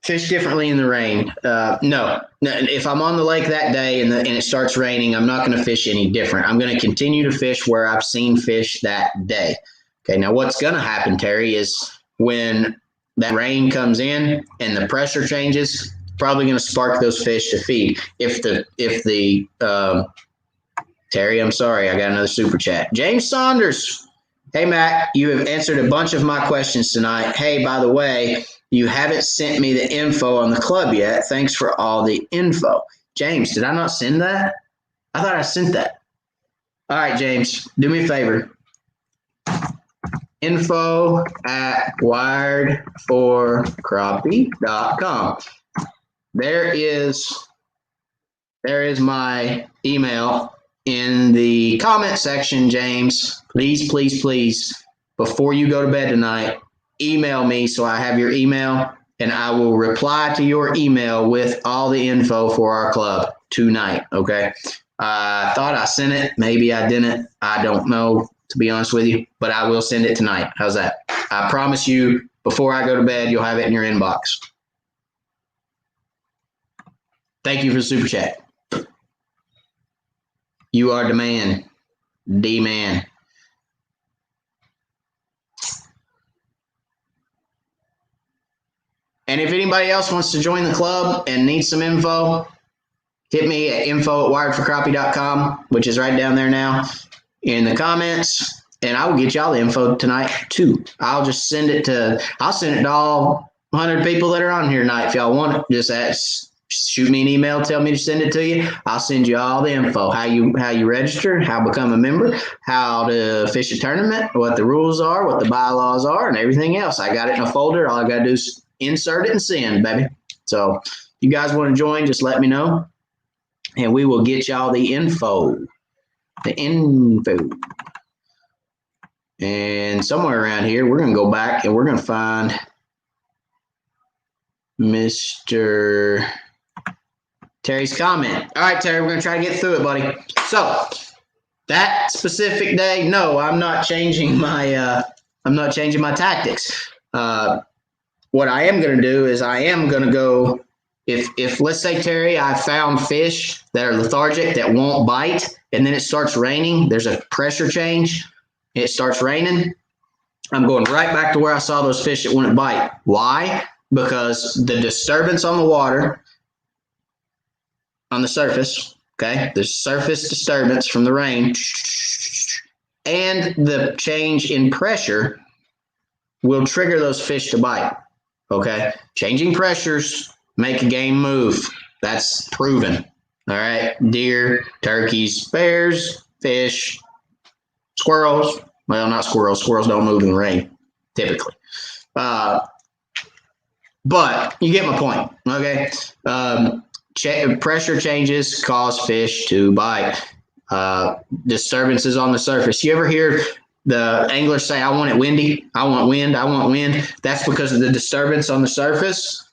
fish differently in the rain. No. If I'm on the lake that day and it starts raining, I'm not going to fish any different. I'm going to continue to fish where I've seen fish that day. Okay. Now what's going to happen, Terry, is when that rain comes in and the pressure changes, probably going to spark those fish to feed. If the Terry, I'm sorry, I got another super chat. James Saunders. Hey, Matt, you have answered a bunch of my questions tonight. Hey, by the way, you haven't sent me the info on the club yet. Thanks for all the info. James, did I not send that? I thought I sent that. All right, James, do me a favor. info@wiredforcrappie.com. There is my email in the comment section, James. Please, please, please, before you go to bed tonight, email me so I have your email, and I will reply to your email with all the info for our club tonight, okay? I thought I sent it. Maybe I didn't. I don't know, to be honest with you, but I will send it tonight. How's that? I promise you, before I go to bed, you'll have it in your inbox. Thank you for the super chat. You are the man. The man. And if anybody else wants to join the club and needs some info, hit me at info@wiredforcrappie.com, which is right down there now in the comments. And I will get y'all the info tonight too. I'll send it to all 100 people that are on here tonight. If y'all want it, just shoot me an email, tell me to send it to you. I'll send you all the info, how you register, how to become a member, how to fish a tournament, what the rules are, what the bylaws are, and everything else. I got it in a folder. All I got to do is insert it and send, baby. So if you guys want to join, just let me know, and we will get y'all the info. And somewhere around here, we're going to go back and we're going to find Mr. Terry's comment. All right, Terry, we're going to try to get through it, buddy. So that specific day, no, I'm not changing my tactics. What I am going to do is I am going to go, if let's say, Terry, I found fish that are lethargic that won't bite, and then it starts raining, there's a pressure change, it starts raining, I'm going right back to where I saw those fish that wouldn't bite. Why? Because the disturbance on the water, on the surface, okay, the surface disturbance from the rain and the change in pressure will trigger those fish to bite, okay? Changing pressures make a game move. That's proven, all right? Deer, turkeys, bears, fish, squirrels. Well, not squirrels. Squirrels don't move in the rain, typically. But you get my point, okay? Pressure changes cause fish to bite. Disturbances on the surface. You ever hear the anglers say, I want it windy, I want wind, I want wind? That's because of the disturbance on the surface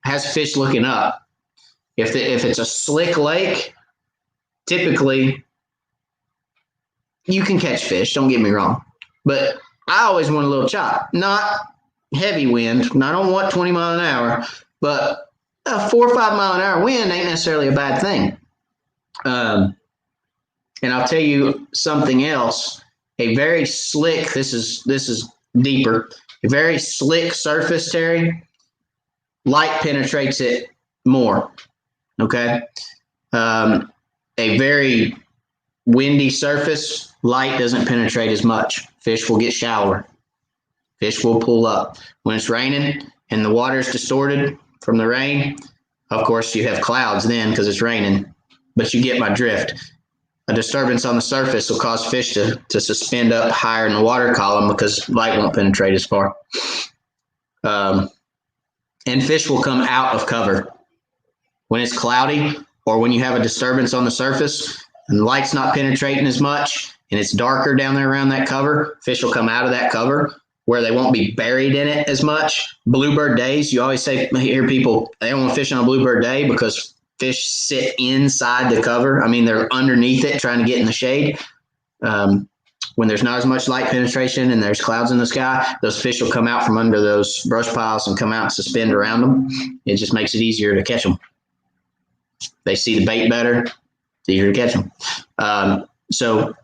has fish looking up. If it's a slick lake, typically you can catch fish, don't get me wrong. But I always want a little chop, not heavy wind. And I don't want 20 mile an hour, but a 4 or 5 mile an hour wind ain't necessarily a bad thing. And I'll tell you something else. A very slick, this is deeper, a very slick surface, Terry, light penetrates it more, okay? A very windy surface, light doesn't penetrate as much. Fish will get shallower. Fish will pull up. When it's raining and the water is distorted from the rain, of course you have clouds then because it's raining, but you get my drift. A disturbance on the surface will cause fish to suspend up higher in the water column because light won't penetrate as far. And fish will come out of cover. When it's cloudy or when you have a disturbance on the surface and the light's not penetrating as much and it's darker down there around that cover, fish will come out of that cover where they won't be buried in it as much. Bluebird days, you always hear people, they don't want to fish on a bluebird day because fish sit inside the cover. I mean, they're underneath it trying to get in the shade. When there's not as much light penetration and there's clouds in the sky, those fish will come out from under those brush piles and come out and suspend around them. It just makes it easier to catch them. They see the bait better. It's easier to catch them. So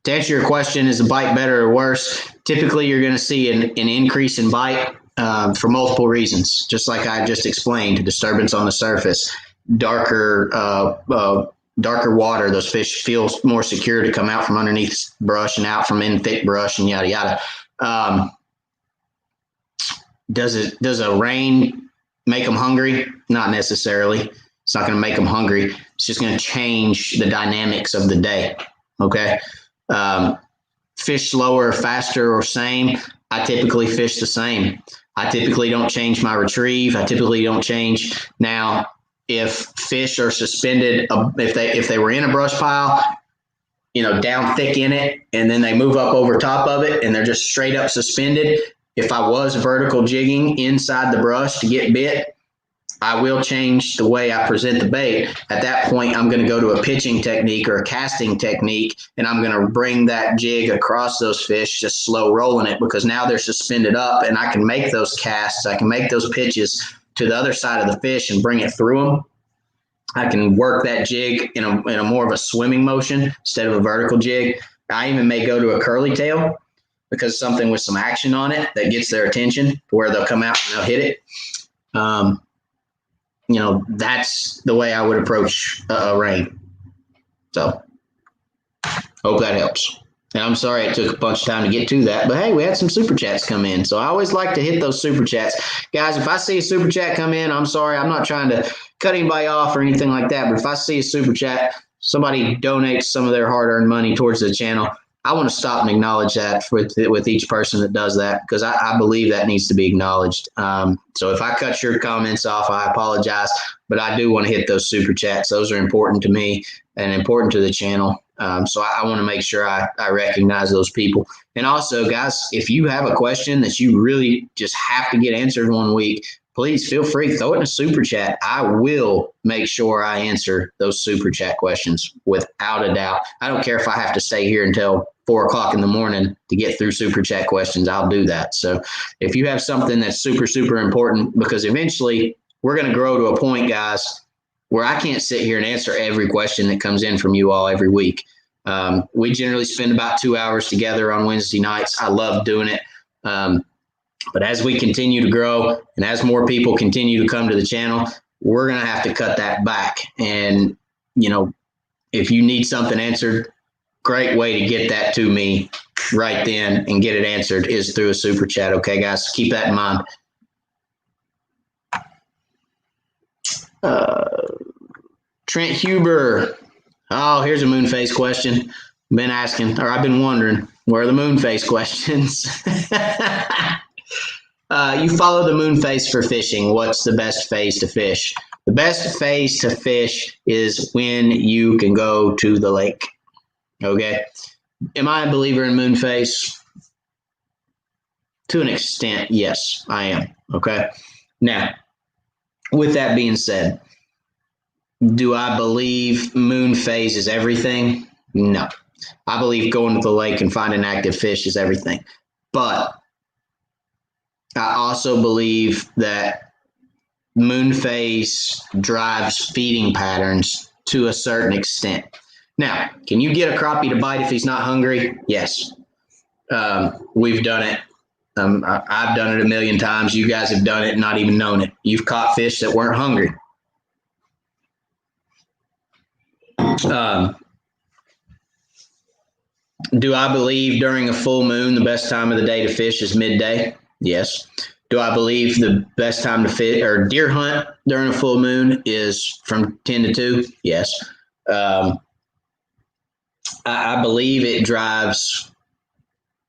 to answer your question, is the bite better or worse? Typically, you're going to see an increase in bite for multiple reasons, just like I just explained. Disturbance on the surface, darker water, those fish feel more secure to come out from underneath brush and out from in thick brush and yada yada. Does a rain make them hungry? Not necessarily. It's not going to make them hungry. It's just going to change the dynamics of the day. Okay. fish slower or faster or same, I typically fish the same. I typically don't change my retrieve. I typically don't change. Now, if fish are suspended, if they were in a brush pile, down thick in it, and then they move up over top of it and they're just straight up suspended, if I was vertical jigging inside the brush to get bit, I will change the way I present the bait. At that point, I'm going to go to a pitching technique or a casting technique, and I'm going to bring that jig across those fish, just slow rolling it, because now they're suspended up, and I can make those casts. I can make those pitches to the other side of the fish and bring it through them. I can work that jig in a more of a swimming motion instead of a vertical jig. I even may go to a curly tail, because something with some action on it that gets their attention to where they'll come out and they'll hit it. That's the way I would approach a rain. So, hope that helps. And I'm sorry it took a bunch of time to get to that, but hey, we had some super chats come in. So I always like to hit those super chats. Guys, if I see a super chat come in, I'm sorry. I'm not trying to cut anybody off or anything like that, but if I see a super chat, somebody donates some of their hard-earned money towards the channel, I want to stop and acknowledge that with each person that does that, because I believe that needs to be acknowledged. So if I cut your comments off, I apologize, but I do want to hit those super chats. Those are important to me and important to the channel. So I want to make sure I recognize those people. And also, guys, if you have a question that you really just have to get answered one week, please feel free, throw it in a super chat. I will make sure I answer those super chat questions without a doubt. I don't care if I have to stay here until 4 o'clock in the morning to get through super chat questions. I'll do that. So if you have something that's super, super important, because eventually we're going to grow to a point, guys, where I can't sit here and answer every question that comes in from you all every week. We generally spend about 2 hours together on Wednesday nights. I love doing it. But as we continue to grow and as more people continue to come to the channel, we're going to have to cut that back. And, if you need something answered, great way to get that to me right then and get it answered is through a super chat. Okay, guys, keep that in mind. Trent Huber. Oh, here's a moonface question. I've been wondering, where are the moonface questions? You follow the moon phase for fishing. What's the best phase to fish? The best phase to fish is when you can go to the lake. Okay. Am I a believer in moon phase? To an extent, yes, I am. Okay. Now, with that being said, do I believe moon phase is everything? No. I believe going to the lake and finding active fish is everything. But I also believe that moon phase drives feeding patterns to a certain extent. Now, can you get a crappie to bite if he's not hungry? Yes. We've done it. I've done it a million times. You guys have done it and not even known it. You've caught fish that weren't hungry. Do I believe during a full moon the best time of the day to fish is midday? Yes. Do I believe the best time to fish or deer hunt during a full moon is from 10 to 2? Yes. I believe it drives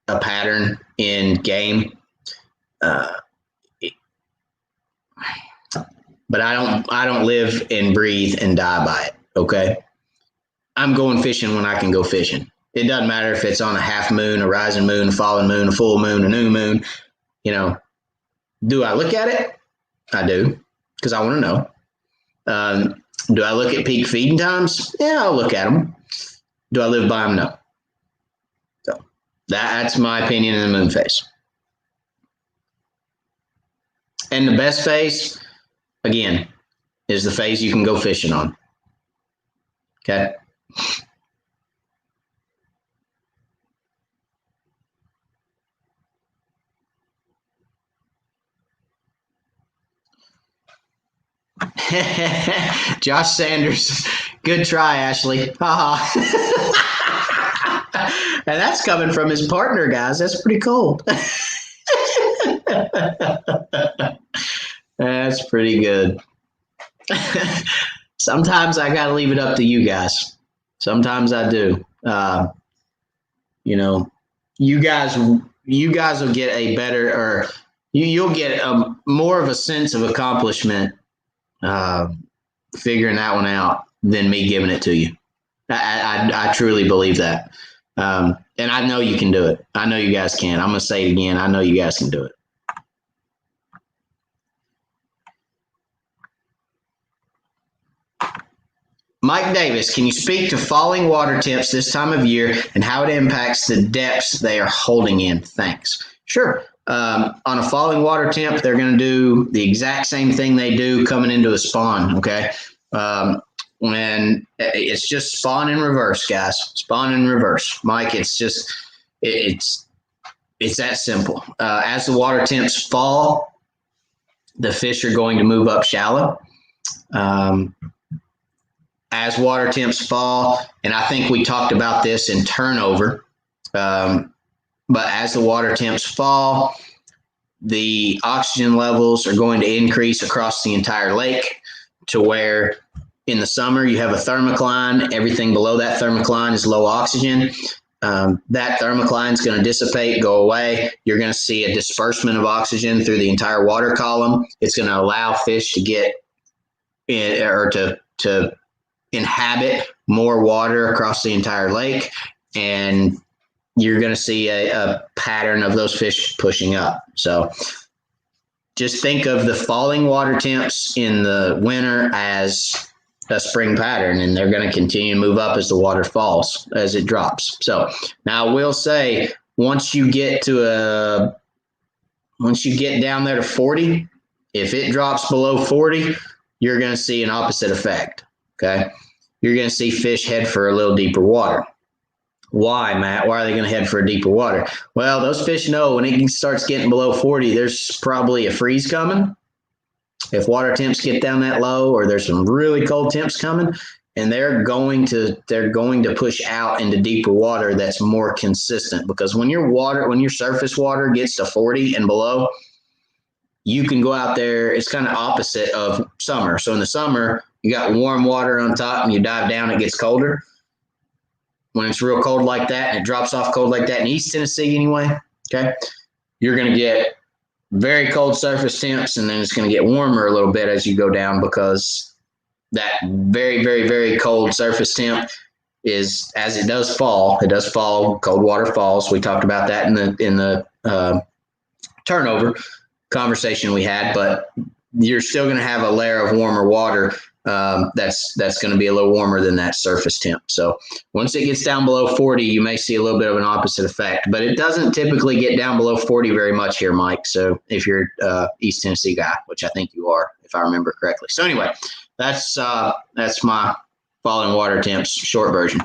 a pattern in game. But I don't live and breathe and die by it. Okay. I'm going fishing when I can go fishing. It doesn't matter if it's on a half moon, a rising moon, a falling moon, a full moon, a new moon. Do I look at it? I do, because I want to know. Do I look at peak feeding times? Yeah, I'll look at them. Do I live by them? No. So that's my opinion in the moon phase. And the best phase, again, is the phase you can go fishing on. Okay. Josh Sanders. Good try, Ashley. And that's coming from his partner, guys. That's pretty cold. That's pretty good. Sometimes I got to leave it up to you guys. Sometimes I do. you guys will get a better, or you'll get a more of a sense of accomplishment figuring that one out than me giving it to you. I truly believe that. And I know you can do it. I know you guys can. I'm going to say it again. I know you guys can do it. Mike Davis, can you speak to falling water temps this time of year and how it impacts the depths they are holding in? Thanks. Sure. On a falling water temp, they're going to do the exact same thing they do coming into a spawn. Okay. When it's just spawn in reverse, guys, spawn in reverse. Mike, it's that simple. As the water temps fall, the fish are going to move up shallow. As water temps fall, and I think we talked about this in turnover, but as the water temps fall, the oxygen levels are going to increase across the entire lake to where in the summer you have a thermocline. Everything below that thermocline is low oxygen. That thermocline is going to dissipate, go away. You're going to see a disbursement of oxygen through the entire water column. It's going to allow fish to get in, or to inhabit more water across the entire lake, and you're going to see a pattern of those fish pushing up. So just think of the falling water temps in the winter as a spring pattern, and they're going to continue to move up as the water falls, as it drops. So now I will say, once you get down there to 40, if it drops below 40, you're going to see an opposite effect. Okay. You're going to see fish head for a little deeper water. Why, Matt? Why are they going to head for a deeper water? Well, those fish know when it starts getting below 40, there's probably a freeze coming. If water temps get down that low, or there's some really cold temps coming, and they're going to push out into deeper water that's more consistent. Because when your surface water gets to 40 and below, you can go out there. It's kind of opposite of summer. So in the summer, you got warm water on top, and you dive down, it gets colder. When it's real cold like that, and it drops off cold like that in East Tennessee anyway, okay, you're going to get very cold surface temps, and then it's going to get warmer a little bit as you go down, because that very, very, very cold surface temp is, as it does fall, cold water falls. We talked about that in the turnover conversation we had, but you're still going to have a layer of warmer water that's going to be a little warmer than that surface temp. So once it gets down below 40, you may see a little bit of an opposite effect, but it doesn't typically get down below 40 very much here, Mike. So if you're East Tennessee guy, which I think you are, if I remember correctly. So anyway, that's my falling water temps short version.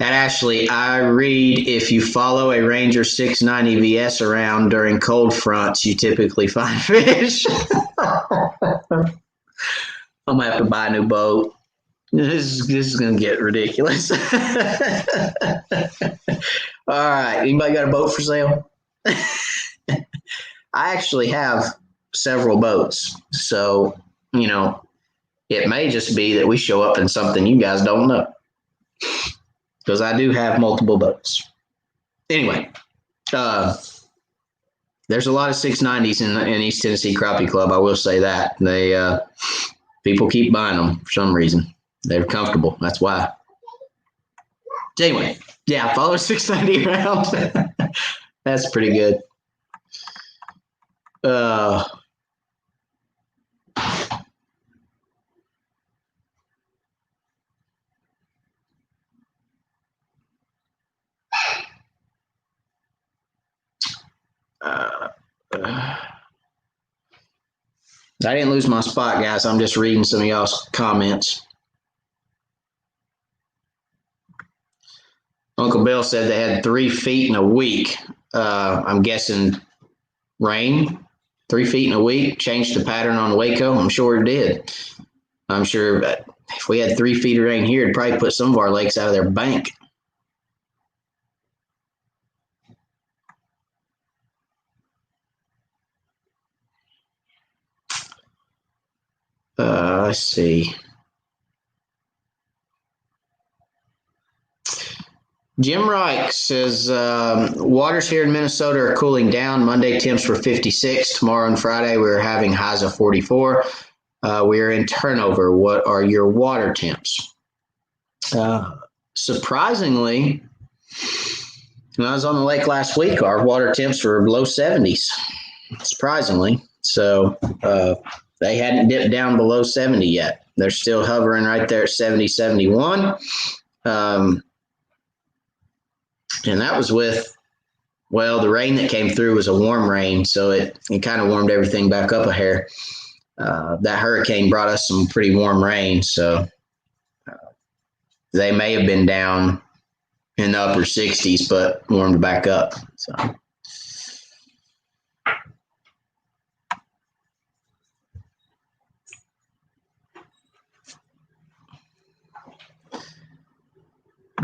And Ashley, I read if you follow a Ranger 690 VS around during cold fronts, you typically find fish. I'm gonna have to buy a new boat. This is gonna get ridiculous. All right, anybody got a boat for sale? I actually have several boats, so it may just be that we show up in something you guys don't know, because I do have multiple boats. Anyway, there's a lot of 690s in East Tennessee Crappie Club. I will say that. People keep buying them for some reason. They're comfortable. That's why. Anyway, yeah, follow 690 around. That's pretty good. I didn't lose my spot, guys. I'm just reading some of y'all's comments. Uncle Bill said they had 3 feet in a week. I'm guessing rain. 3 feet in a week changed the pattern on Waco. I'm sure it did. I'm sure if we had 3 feet of rain here, it'd probably put some of our lakes out of their bank. Let's see. Jim Reich says, waters here in Minnesota are cooling down. Monday temps were 56. Tomorrow and Friday we're having highs of 44. We are in turnover. What are your water temps? Surprisingly, when I was on the lake last week, our water temps were low 70s. Surprisingly. So they hadn't dipped down below 70 yet. They're still hovering right there at 70, 71. And that was with, well, the rain that came through was a warm rain, so it kind of warmed everything back up a hair. That hurricane brought us some pretty warm rain, so they may have been down in the upper 60s, but warmed back up. So.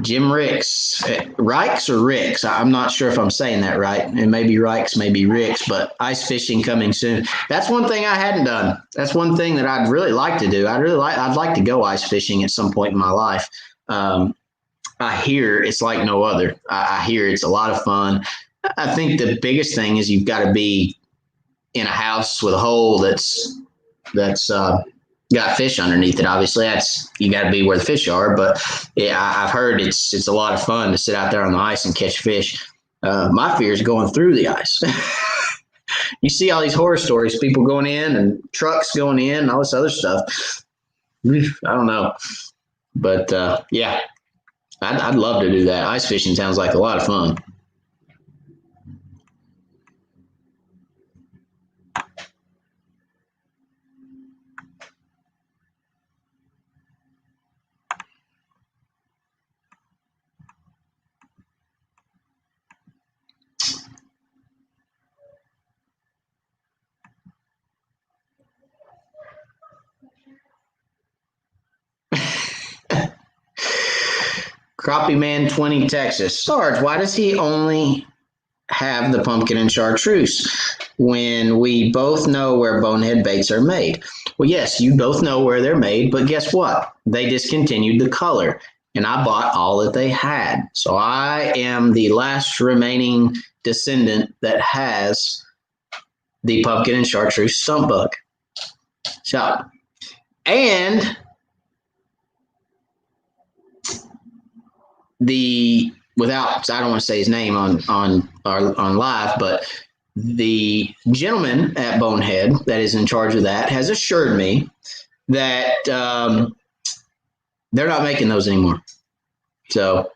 Jim Ricks, Rikes or Ricks? I'm not sure if I'm saying that right. It may be Rikes, maybe Ricks, but ice fishing coming soon. That's one thing I hadn't done. That's one thing that I'd really like to do. I'd like to go ice fishing at some point in my life. I hear it's like no other. I hear it's a lot of fun. I think the biggest thing is you've got to be in a house with a hole that's got fish underneath it. Obviously, you got to be where the fish are. But yeah, I've heard it's a lot of fun to sit out there on the ice and catch fish. My fear is going through the ice. You see all these horror stories, people going in and trucks going in and all this other stuff. I don't know. But yeah, I'd love to do that. Ice fishing sounds like a lot of fun. Crappie Man 20 Texas. Sarge, why does he only have the pumpkin and chartreuse when we both know where bonehead baits are made? Well, yes, you both know where they're made, but guess what? They discontinued the color, and I bought all that they had. So I am the last remaining descendant that has the pumpkin and chartreuse stump bug. So, and I don't want to say his name on live, but the gentleman at Bonehead that is in charge of that has assured me that they're not making those anymore. So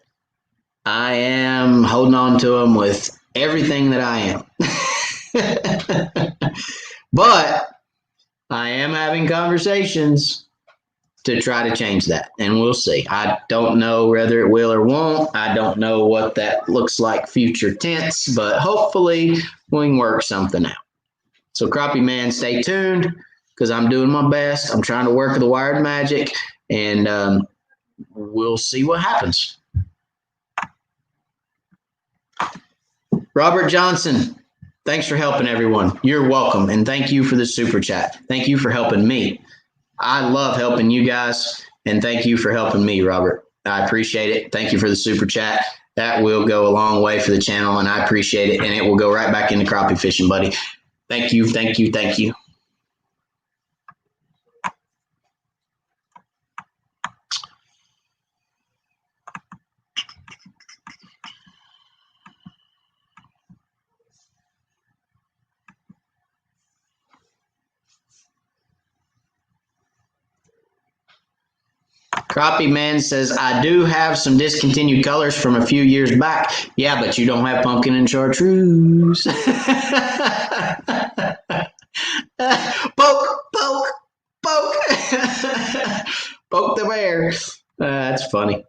I am holding on to them with everything that I am. But I am having conversations to try to change that, and we'll see. I don't know whether it will or won't. I don't know what that looks like future tense, but hopefully we can work something out. So Crappie Man, stay tuned because I'm doing my best. I'm trying to work the wired magic, and we'll see what happens. Robert Johnson, thanks for helping everyone. You're welcome, and thank you for the super chat. Thank you for helping me. I love helping you guys, and thank you for helping me, Robert. I appreciate it. Thank you for the super chat. That will go a long way for the channel, and I appreciate it, and it will go right back into crappie fishing, buddy. Thank you, thank you, thank you. Crappie Man says, I do have some discontinued colors from a few years back. Yeah, but you don't have pumpkin and chartreuse. Poke, poke, poke. Poke the bear. That's funny.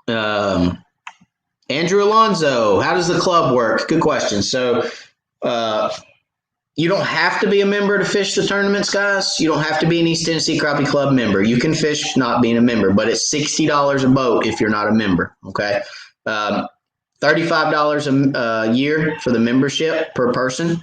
Andrew Alonzo, how does the club work? Good question. So, you don't have to be a member to fish the tournaments, guys. You don't have to be an East Tennessee Crappie Club member. You can fish not being a member, but it's $60 a boat if you're not a member, okay? $35 a year for the membership per person.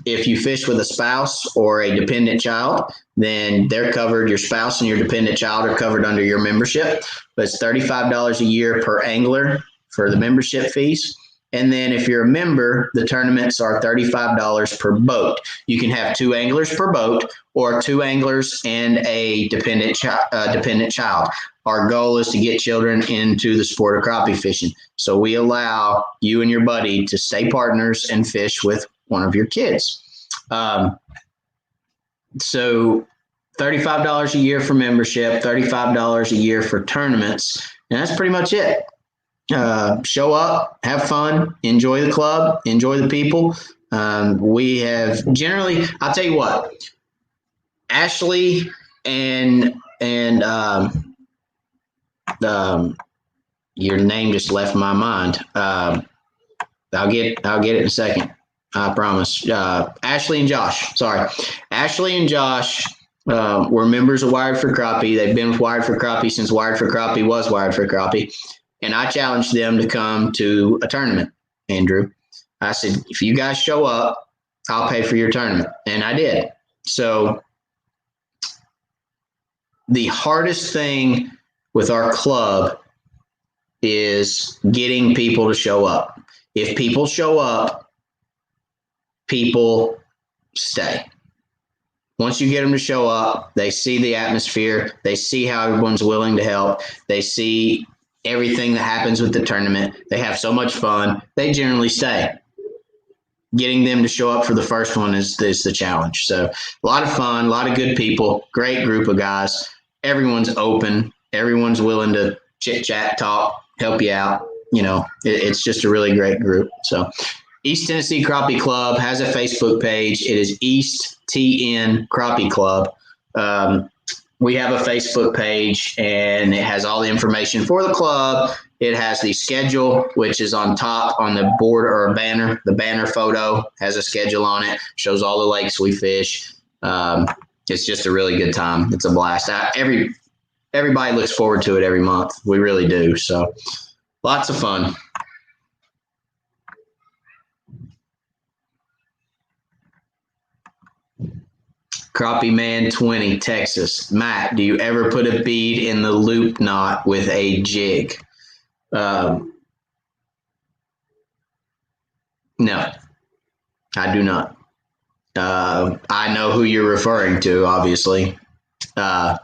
If you fish with a spouse or a dependent child, then they're covered. Your spouse and your dependent child are covered under your membership. But it's $35 a year per angler for the membership fees. And then if you're a member, the tournaments are $35 per boat. You can have 2 anglers per boat or 2 anglers and a dependent child. Our goal is to get children into the sport of crappie fishing. So we allow you and your buddy to stay partners and fish with one of your kids. So $35 a year for membership, $35 a year for tournaments. And that's pretty much it. Show up, have fun, enjoy the club, enjoy the people. We have generally, I'll tell you what, Ashley and your name just left my mind. I'll get it in a second. I promise. Ashley and Josh. Sorry. Ashley and Josh were members of Wired for Crappie. They've been with Wired for Crappie since Wired for Crappie was Wired for Crappie. And I challenged them to come to a tournament, Andrew. I said, if you guys show up, I'll pay for your tournament. And I did. So the hardest thing with our club is getting people to show up. If people show up, people stay. Once you get them to show up, they see the atmosphere. They see how everyone's willing to help. They see everything that happens with the tournament. They have so much fun. They generally stay. Getting them to show up for the first one is the challenge. So a lot of fun, a lot of good people, great group of guys. Everyone's open. Everyone's willing to chit chat, talk, help you out. You know, it's just a really great group. So East Tennessee Crappie Club has a Facebook page. It is East TN Crappie Club. We have a Facebook page, and it has all the information for the club. It has the schedule, which is on top on the board or a banner. The banner photo has a schedule on it, shows all the lakes we fish. It's just a really good time. It's a blast. Everybody looks forward to it every month. We really do. So lots of fun. Crappie Man 20, Texas. Matt, do you ever put a bead in the loop knot with a jig? No, I do not. I know who you're referring to, obviously. Crappie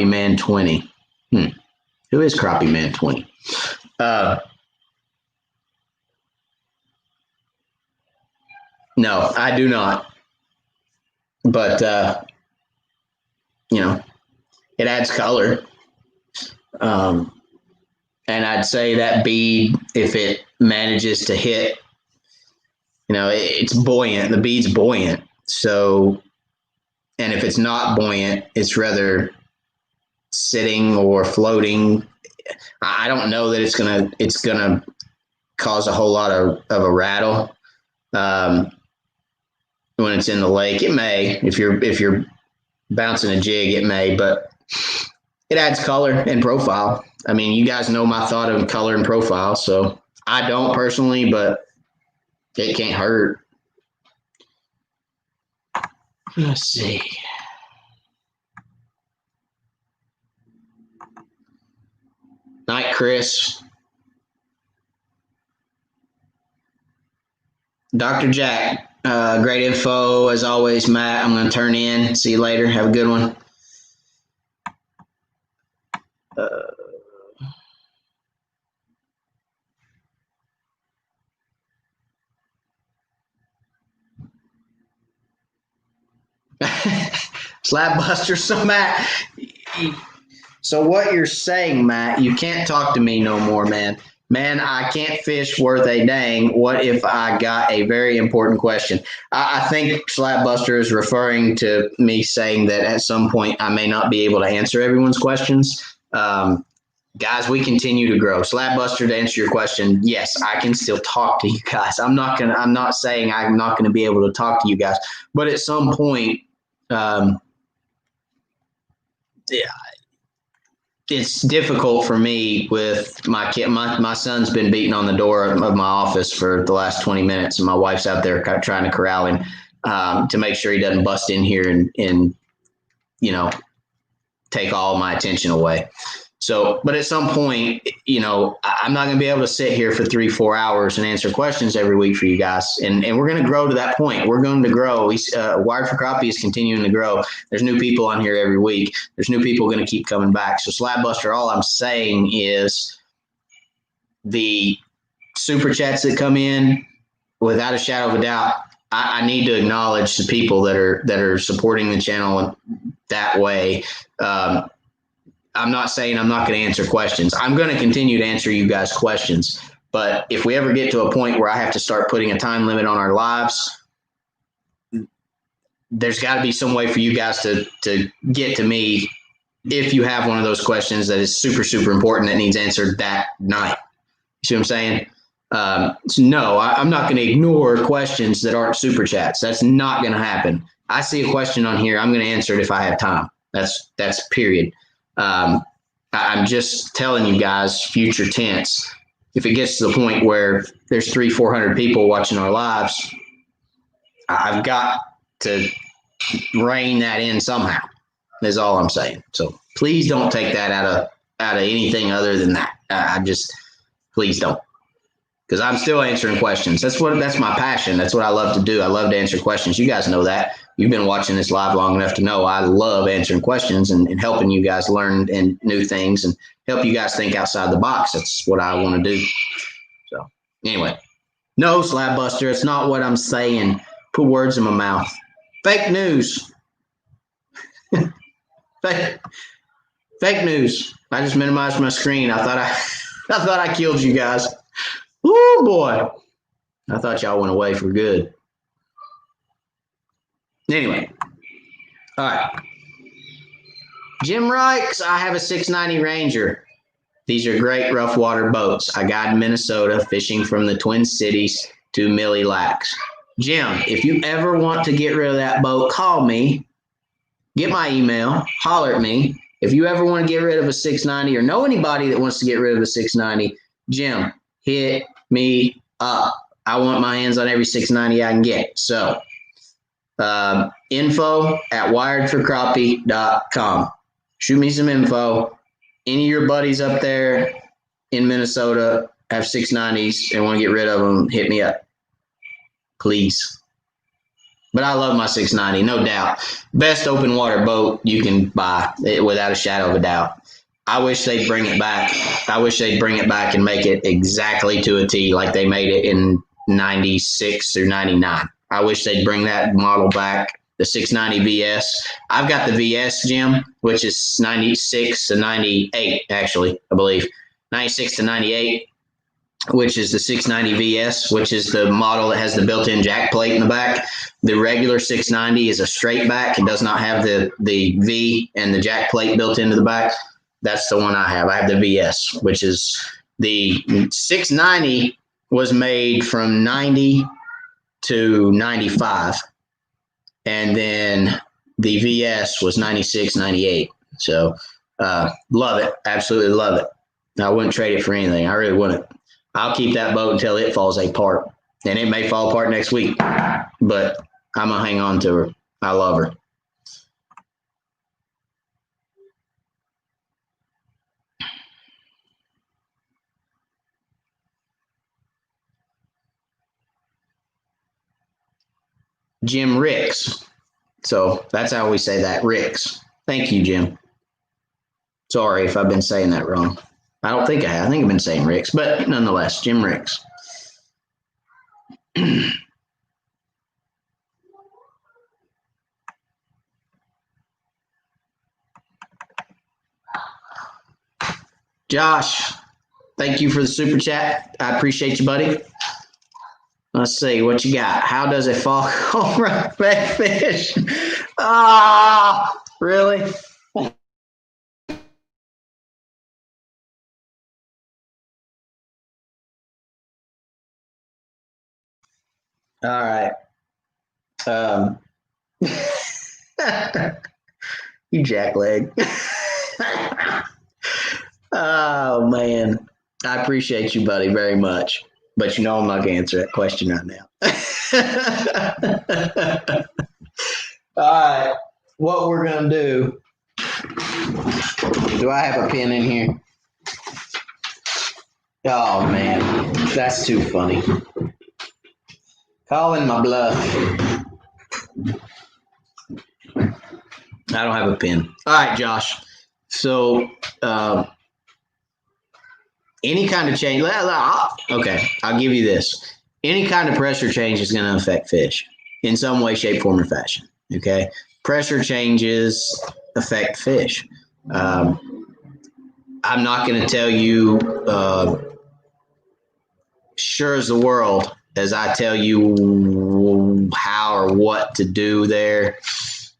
Man 20. Who is Crappie Man 20? No, I do not. But, it adds color. And I'd say that bead, if it manages to hit, it's buoyant. The bead's buoyant. So, and if it's not buoyant, it's rather sitting or floating. I don't know that it's gonna cause a whole lot of a rattle. When it's in the lake, it may. If you're bouncing a jig, it may, but it adds color and profile. I mean, you guys know my thought on color and profile, so I don't personally, but it can't hurt. Let's see. Night, Chris. Dr. Jack. Great info as always, Matt. I'm going to turn in. See you later. Have a good one. Slapbuster. So Matt, so what you're saying, Matt, you can't talk to me no more, man. Man, I can't fish worth a dang. What if I got a very important question? I think Slapbuster is referring to me saying that at some point I may not be able to answer everyone's questions. Guys, we continue to grow. Slapbuster, to answer your question, yes, I can still talk to you guys. I'm not saying I'm not gonna be able to talk to you guys, but at some point, it's difficult for me with my kid. My son's been beating on the door of my office for the last 20 minutes, and my wife's out there trying to corral him to make sure he doesn't bust in here and take all my attention away. So, but at some point, I'm not going to be able to sit here for 3-4 hours and answer questions every week for you guys. And we're going to grow to that point. We're going to grow. Wired for Crappie is continuing to grow. There's new people on here every week. There's new people going to keep coming back. So Slabbuster, all I'm saying is the super chats that come in, without a shadow of a doubt, I need to acknowledge the people that are supporting the channel that way. I'm not saying I'm not going to answer questions. I'm going to continue to answer you guys' questions. But if we ever get to a point where I have to start putting a time limit on our lives, there's got to be some way for you guys to get to me if you have one of those questions that is super, super important that needs answered that night. You see what I'm saying? So no, I'm not going to ignore questions that aren't super chats. That's not going to happen. I see a question on here, I'm going to answer it if I have time. That's period. I'm just telling you guys, future tense, if it gets to the point where there's 300-400 people watching our lives, I've got to rein that in somehow, is all I'm saying. So please don't take that out of anything other than that. Please don't. Because I'm still answering questions. That's my passion. That's what I love to do. I love to answer questions. You guys know that. You've been watching this live long enough to know I love answering questions and helping you guys learn and new things and help you guys think outside the box. That's what I want to do. So anyway, no, Slabbuster, it's not what I'm saying. Put words in my mouth. Fake news. Fake news. I just minimized my screen. I thought I killed you guys. Oh boy, I thought y'all went away for good. Anyway, all right. Jim Rikes, I have a 690 Ranger. These are great rough water boats. I guide Minnesota fishing from the Twin Cities to Millie Lacs. Jim, if you ever want to get rid of that boat, call me. Get my email. Holler at me. If you ever want to get rid of a 690 or know anybody that wants to get rid of a 690, Jim, hit me up. I want my hands on every 690 I can get. So info@wiredforcrappie.com. Shoot me some info. Any of your buddies up there in Minnesota have 690s and want to get rid of them, hit me up. Please. But I love my 690, no doubt. Best open water boat you can buy, without a shadow of a doubt. I wish they'd bring it back. I wish they'd bring it back and make it exactly to a T like they made it in 96 or 99. I wish they'd bring that model back, the 690 VS. I've got the VS, Jim, which is 96 to 98, actually, I believe. 96 to 98, which is the 690 VS, which is the model that has the built-in jack plate in the back. The regular 690 is a straight back. It does not have the V and the jack plate built into the back. That's the one I have. I have the VS, which is the 690 was made from 90 to 95. And then the VS was 96, 98. So love it. Absolutely love it. I wouldn't trade it for anything. I really wouldn't. I'll keep that boat until it falls apart. And it may fall apart next week, but I'm going to hang on to her. I love her. Jim Ricks. So that's how we say that, Ricks. Thank you, Jim. Sorry if I've been saying that wrong. I don't think I have. I think I've been saying Ricks, but nonetheless, Jim Ricks. Josh, thank you for the super chat. I appreciate you, buddy. Let's see what you got. How does a foghorn red fish? Ah, really? All right. You jackleg. Oh, man. I appreciate you, buddy, very much. But you know I'm not going to answer that question right now. All right. What we're going to do I have a pen in here? Oh, man. That's too funny. Calling my bluff. I don't have a pen. All right, Josh. So, any kind of change. Okay, I'll give you this. Any kind of pressure change is going to affect fish in some way, shape, form, or fashion. Okay, pressure changes affect fish. I'm not going to tell you sure as the world as I tell you how or what to do there.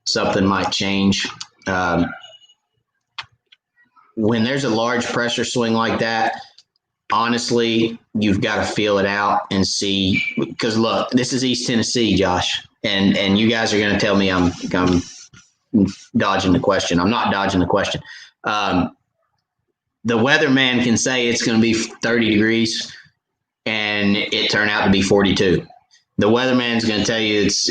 Something might change. When there's a large pressure swing like that, honestly, you've got to feel it out and see. Because look, this is East Tennessee, Josh, and you guys are going to tell me I'm dodging the question. I'm not dodging the question. The weatherman can say it's going to be 30 degrees, and it turned out to be 42. The weatherman's going to tell you it's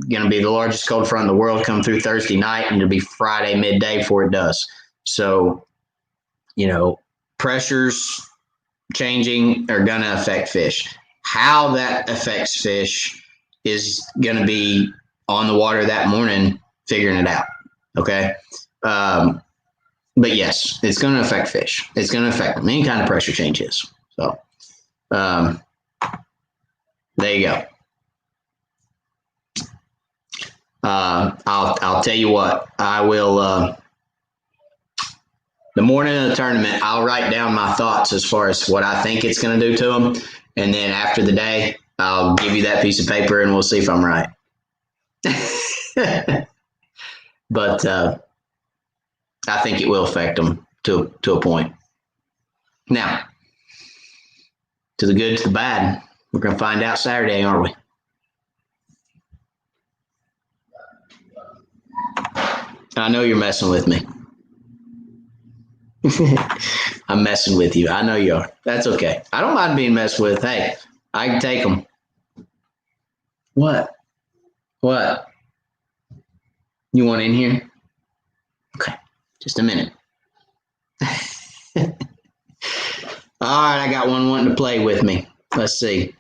going to be the largest cold front in the world come through Thursday night, and it'll be Friday midday before it does. So, pressures changing are going to affect fish. How that affects fish is going to be on the water that morning, figuring it out. Okay. But yes, it's going to affect fish. It's going to affect them. Any kind of pressure changes. So, there you go. I'll tell you what, I will, the morning of the tournament, I'll write down my thoughts as far as what I think it's going to do to them. And then after the day, I'll give you that piece of paper and we'll see if I'm right. But I think it will affect them to a point. Now, to the good, to the bad, we're going to find out Saturday, aren't we? I know you're messing with me. I'm messing with you. I know you are. That's okay. I don't mind being messed with. Hey, I can take them. What? You want in here? Okay. Just a minute. All right. I got one wanting to play with me. Let's see.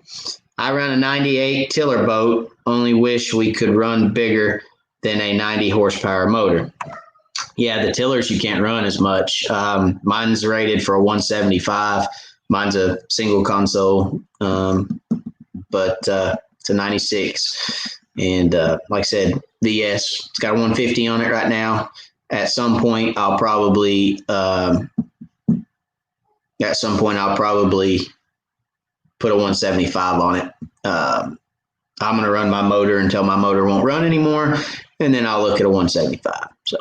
I run a 98 tiller boat. Only wish we could run bigger than a 90 horsepower motor. Yeah, the tillers you can't run as much. Mine's rated for a 175. Mine's a single console, but it's a 96. And like I said, VS. It's got a 150 on it right now. At some point, I'll probably put a 175 on it. I'm going to run my motor until my motor won't run anymore, and then I'll look at a 175. So.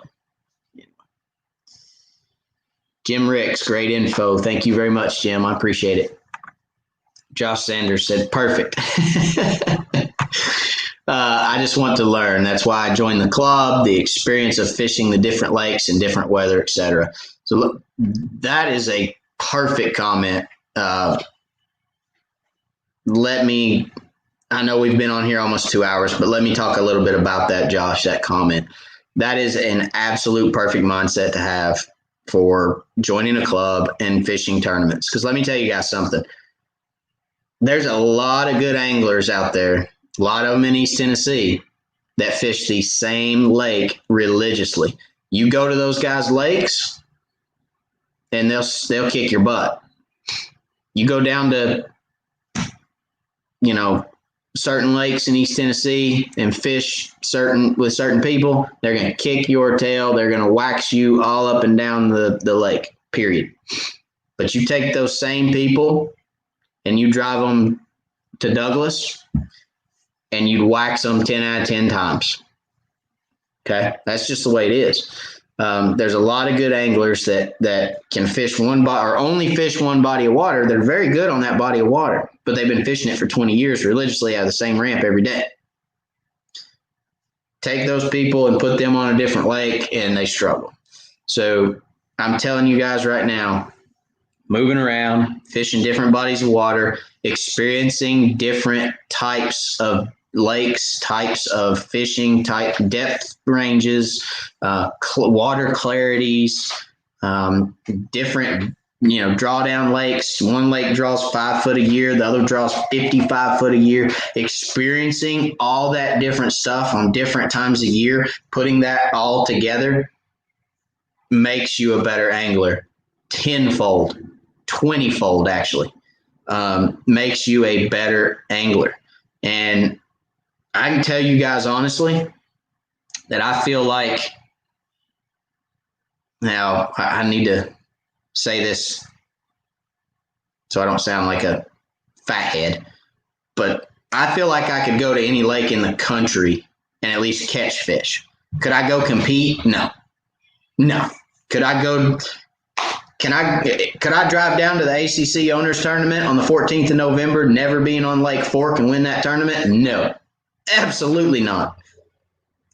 Jim Ricks, great info. Thank you very much, Jim. I appreciate it. Josh Sanders said, perfect. I just want to learn. That's why I joined the club, the experience of fishing the different lakes and different weather, etc. So look, that is a perfect comment. I know we've been on here almost 2 hours, but let me talk a little bit about that, Josh, that comment. That is an absolute perfect mindset to have for joining a club and fishing tournaments. Because let me tell you guys something. There's a lot of good anglers out there, a lot of them in East Tennessee, that fish the same lake religiously. You go to those guys' lakes, and they'll kick your butt. You go down to, certain lakes in East Tennessee and fish with certain people, they're going to kick your tail. They're going to wax you all up and down the lake, period. But you take those same people and you drive them to Douglas and you wax them 10 out of 10 times. Okay? That's just the way it is. There's a lot of good anglers that can fish one or only fish one body of water. They're very good on that body of water, but they've been fishing it for 20 years religiously out of the same ramp every day. Take those people and put them on a different lake, and they struggle. So I'm telling you guys right now, moving around, fishing different bodies of water, experiencing different types of lakes, types of fishing, type depth ranges, water clarities, different drawdown lakes. One lake draws 5 foot a year, the other draws 55 foot a year. Experiencing all that different stuff on different times of year, putting that all together makes you a better angler tenfold, 20-fold actually. Makes you a better angler. And I can tell you guys honestly that I feel like, now I need to say this so I don't sound like a fathead, but I feel like I could go to any lake in the country and at least catch fish. Could I go compete? No. Could I drive down to the ACC Owners Tournament on the 14th of November, never being on Lake Fork, and win that tournament? No, absolutely not.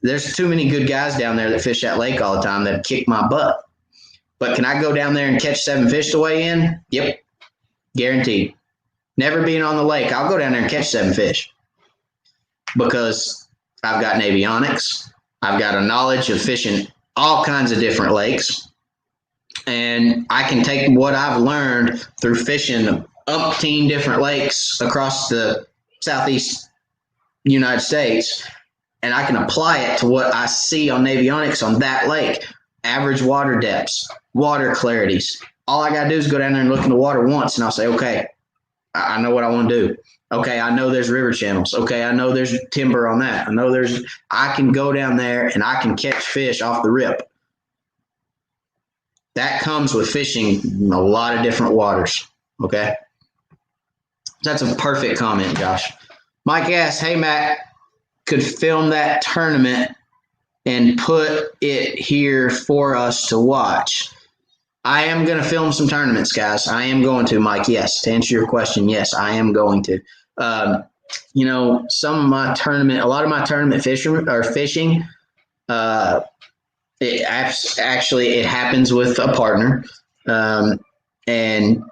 There's too many good guys down there that fish that lake all the time that kick my butt. But can I go down there and catch 7 fish to weigh in? Yep, guaranteed. Never being on the lake, I'll go down there and catch 7 fish because I've got an avionics. I've got a knowledge of fishing all kinds of different lakes. And I can take what I've learned through fishing umpteen different lakes across the southeast United States, and I can apply it to what I see on avionics on that lake. Average water depths, water clarities. All I got to do is go down there and look in the water once, and I'll say, okay, I know what I want to do. Okay, I know there's river channels. Okay, I know there's timber on that. I can go down there and I can catch fish off the rip. That comes with fishing a lot of different waters, okay? That's a perfect comment, Josh. Mike asks, hey, Matt, could film that tournament and put it here for us to watch? I am going to film some tournaments, guys. I am going to, Mike, yes. To answer your question, yes, I am going to. A lot of my tournament fishing, it happens with a partner, and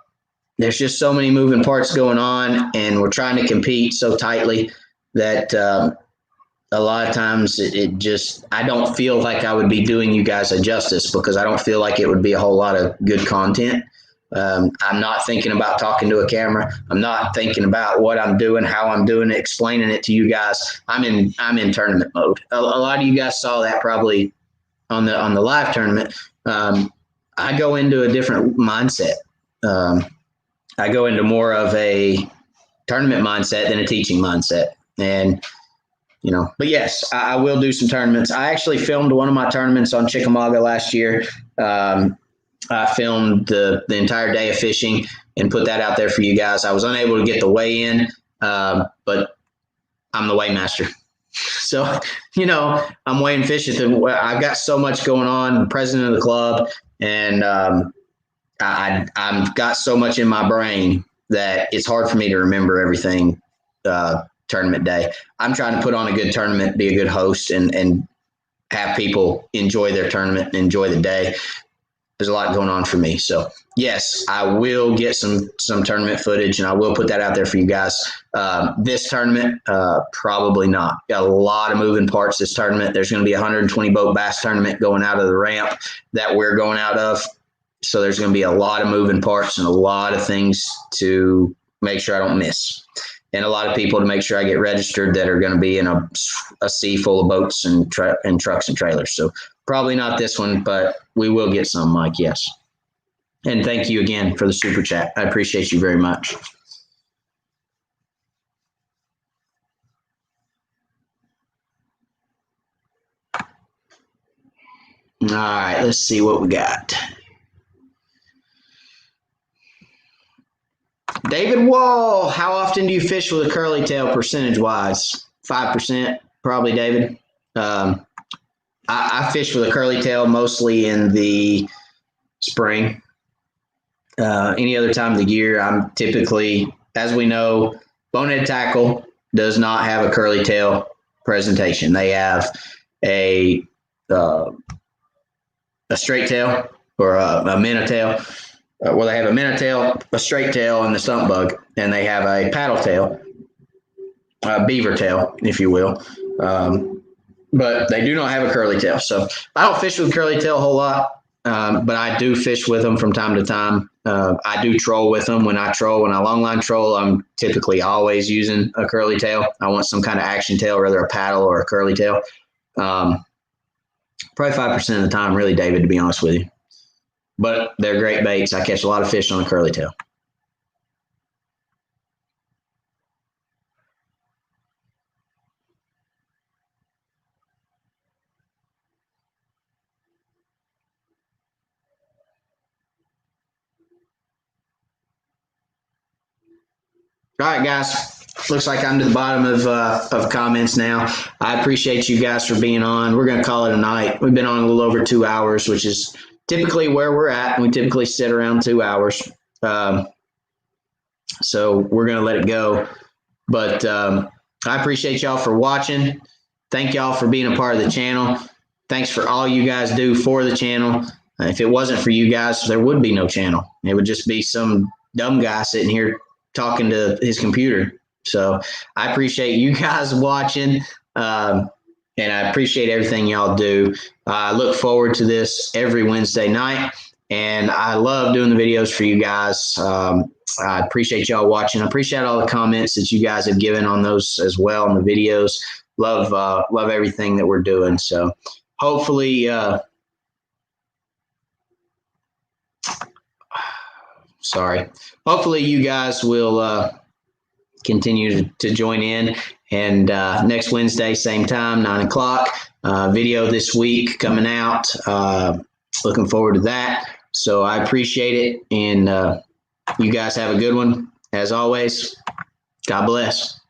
there's just so many moving parts going on, and we're trying to compete so tightly that a lot of times I don't feel like I would be doing you guys a justice because I don't feel like it would be a whole lot of good content. I'm not thinking about talking to a camera. I'm not thinking about what I'm doing, how I'm doing it, explaining it to you guys. I'm in tournament mode. A lot of you guys saw that probably on the live tournament. I go into a different mindset. I go into more of a tournament mindset than a teaching mindset. And, but yes, I will do some tournaments. I actually filmed one of my tournaments on Chickamauga last year. I filmed the entire day of fishing and put that out there for you guys. I was unable to get the weigh in, but I'm the weighmaster. So, I'm weighing fish I've got so much going on, I'm president of the club, and I've got so much in my brain that it's hard for me to remember everything tournament day. I'm trying to put on a good tournament, be a good host, and have people enjoy their tournament and enjoy the day. There's a lot going on for me. So, yes, I will get some tournament footage, and I will put that out there for you guys. This tournament, probably not. Got a lot of moving parts this tournament. There's going to be a 120-boat bass tournament going out of the ramp that we're going out of. So there's going to be a lot of moving parts and a lot of things to make sure I don't miss. And a lot of people to make sure I get registered that are going to be in a sea full of boats and trucks and trailers. So probably not this one, but we will get some, Mike, yes. And thank you again for the super chat. I appreciate you very much. All right, let's see what we got. David Wall, how often do you fish with a curly tail percentage-wise? 5%, probably, David. I fish with a curly tail mostly in the spring. Any other time of the year, I'm typically, as we know, bonehead tackle does not have a curly tail presentation. They have a straight tail or a minnow tail. Well, they have a minnow tail, a straight tail, and the stump bug, and they have a paddle tail, a beaver tail, if you will. But they do not have a curly tail. So I don't fish with curly tail a whole lot, but I do fish with them from time to time. I do troll with them. When I longline troll, I'm typically always using a curly tail. I want some kind of action tail, whether a paddle or a curly tail. Probably 5% of the time, really, David, to be honest with you. But they're great baits. I catch a lot of fish on a curly tail. All right, guys. Looks like I'm to the bottom of comments now. I appreciate you guys for being on. We're going to call it a night. We've been on a little over 2 hours, which is typically where we're at. We typically sit around 2 hours. So we're going to let it go. But I appreciate y'all for watching. Thank y'all for being a part of the channel. Thanks for all you guys do for the channel. If it wasn't for you guys, there would be no channel. It would just be some dumb guy sitting here talking to his computer. So I appreciate you guys watching, and I appreciate everything y'all do. I look forward to this every Wednesday night, and I love doing the videos for you guys. I appreciate y'all watching. I appreciate all the comments that you guys have given on those as well in the videos. Love everything that we're doing. So hopefully, hopefully you guys will continue to join in. And next Wednesday, same time, 9 o'clock. Video this week coming out. Looking forward to that. So I appreciate it. And you guys have a good one. As always, God bless.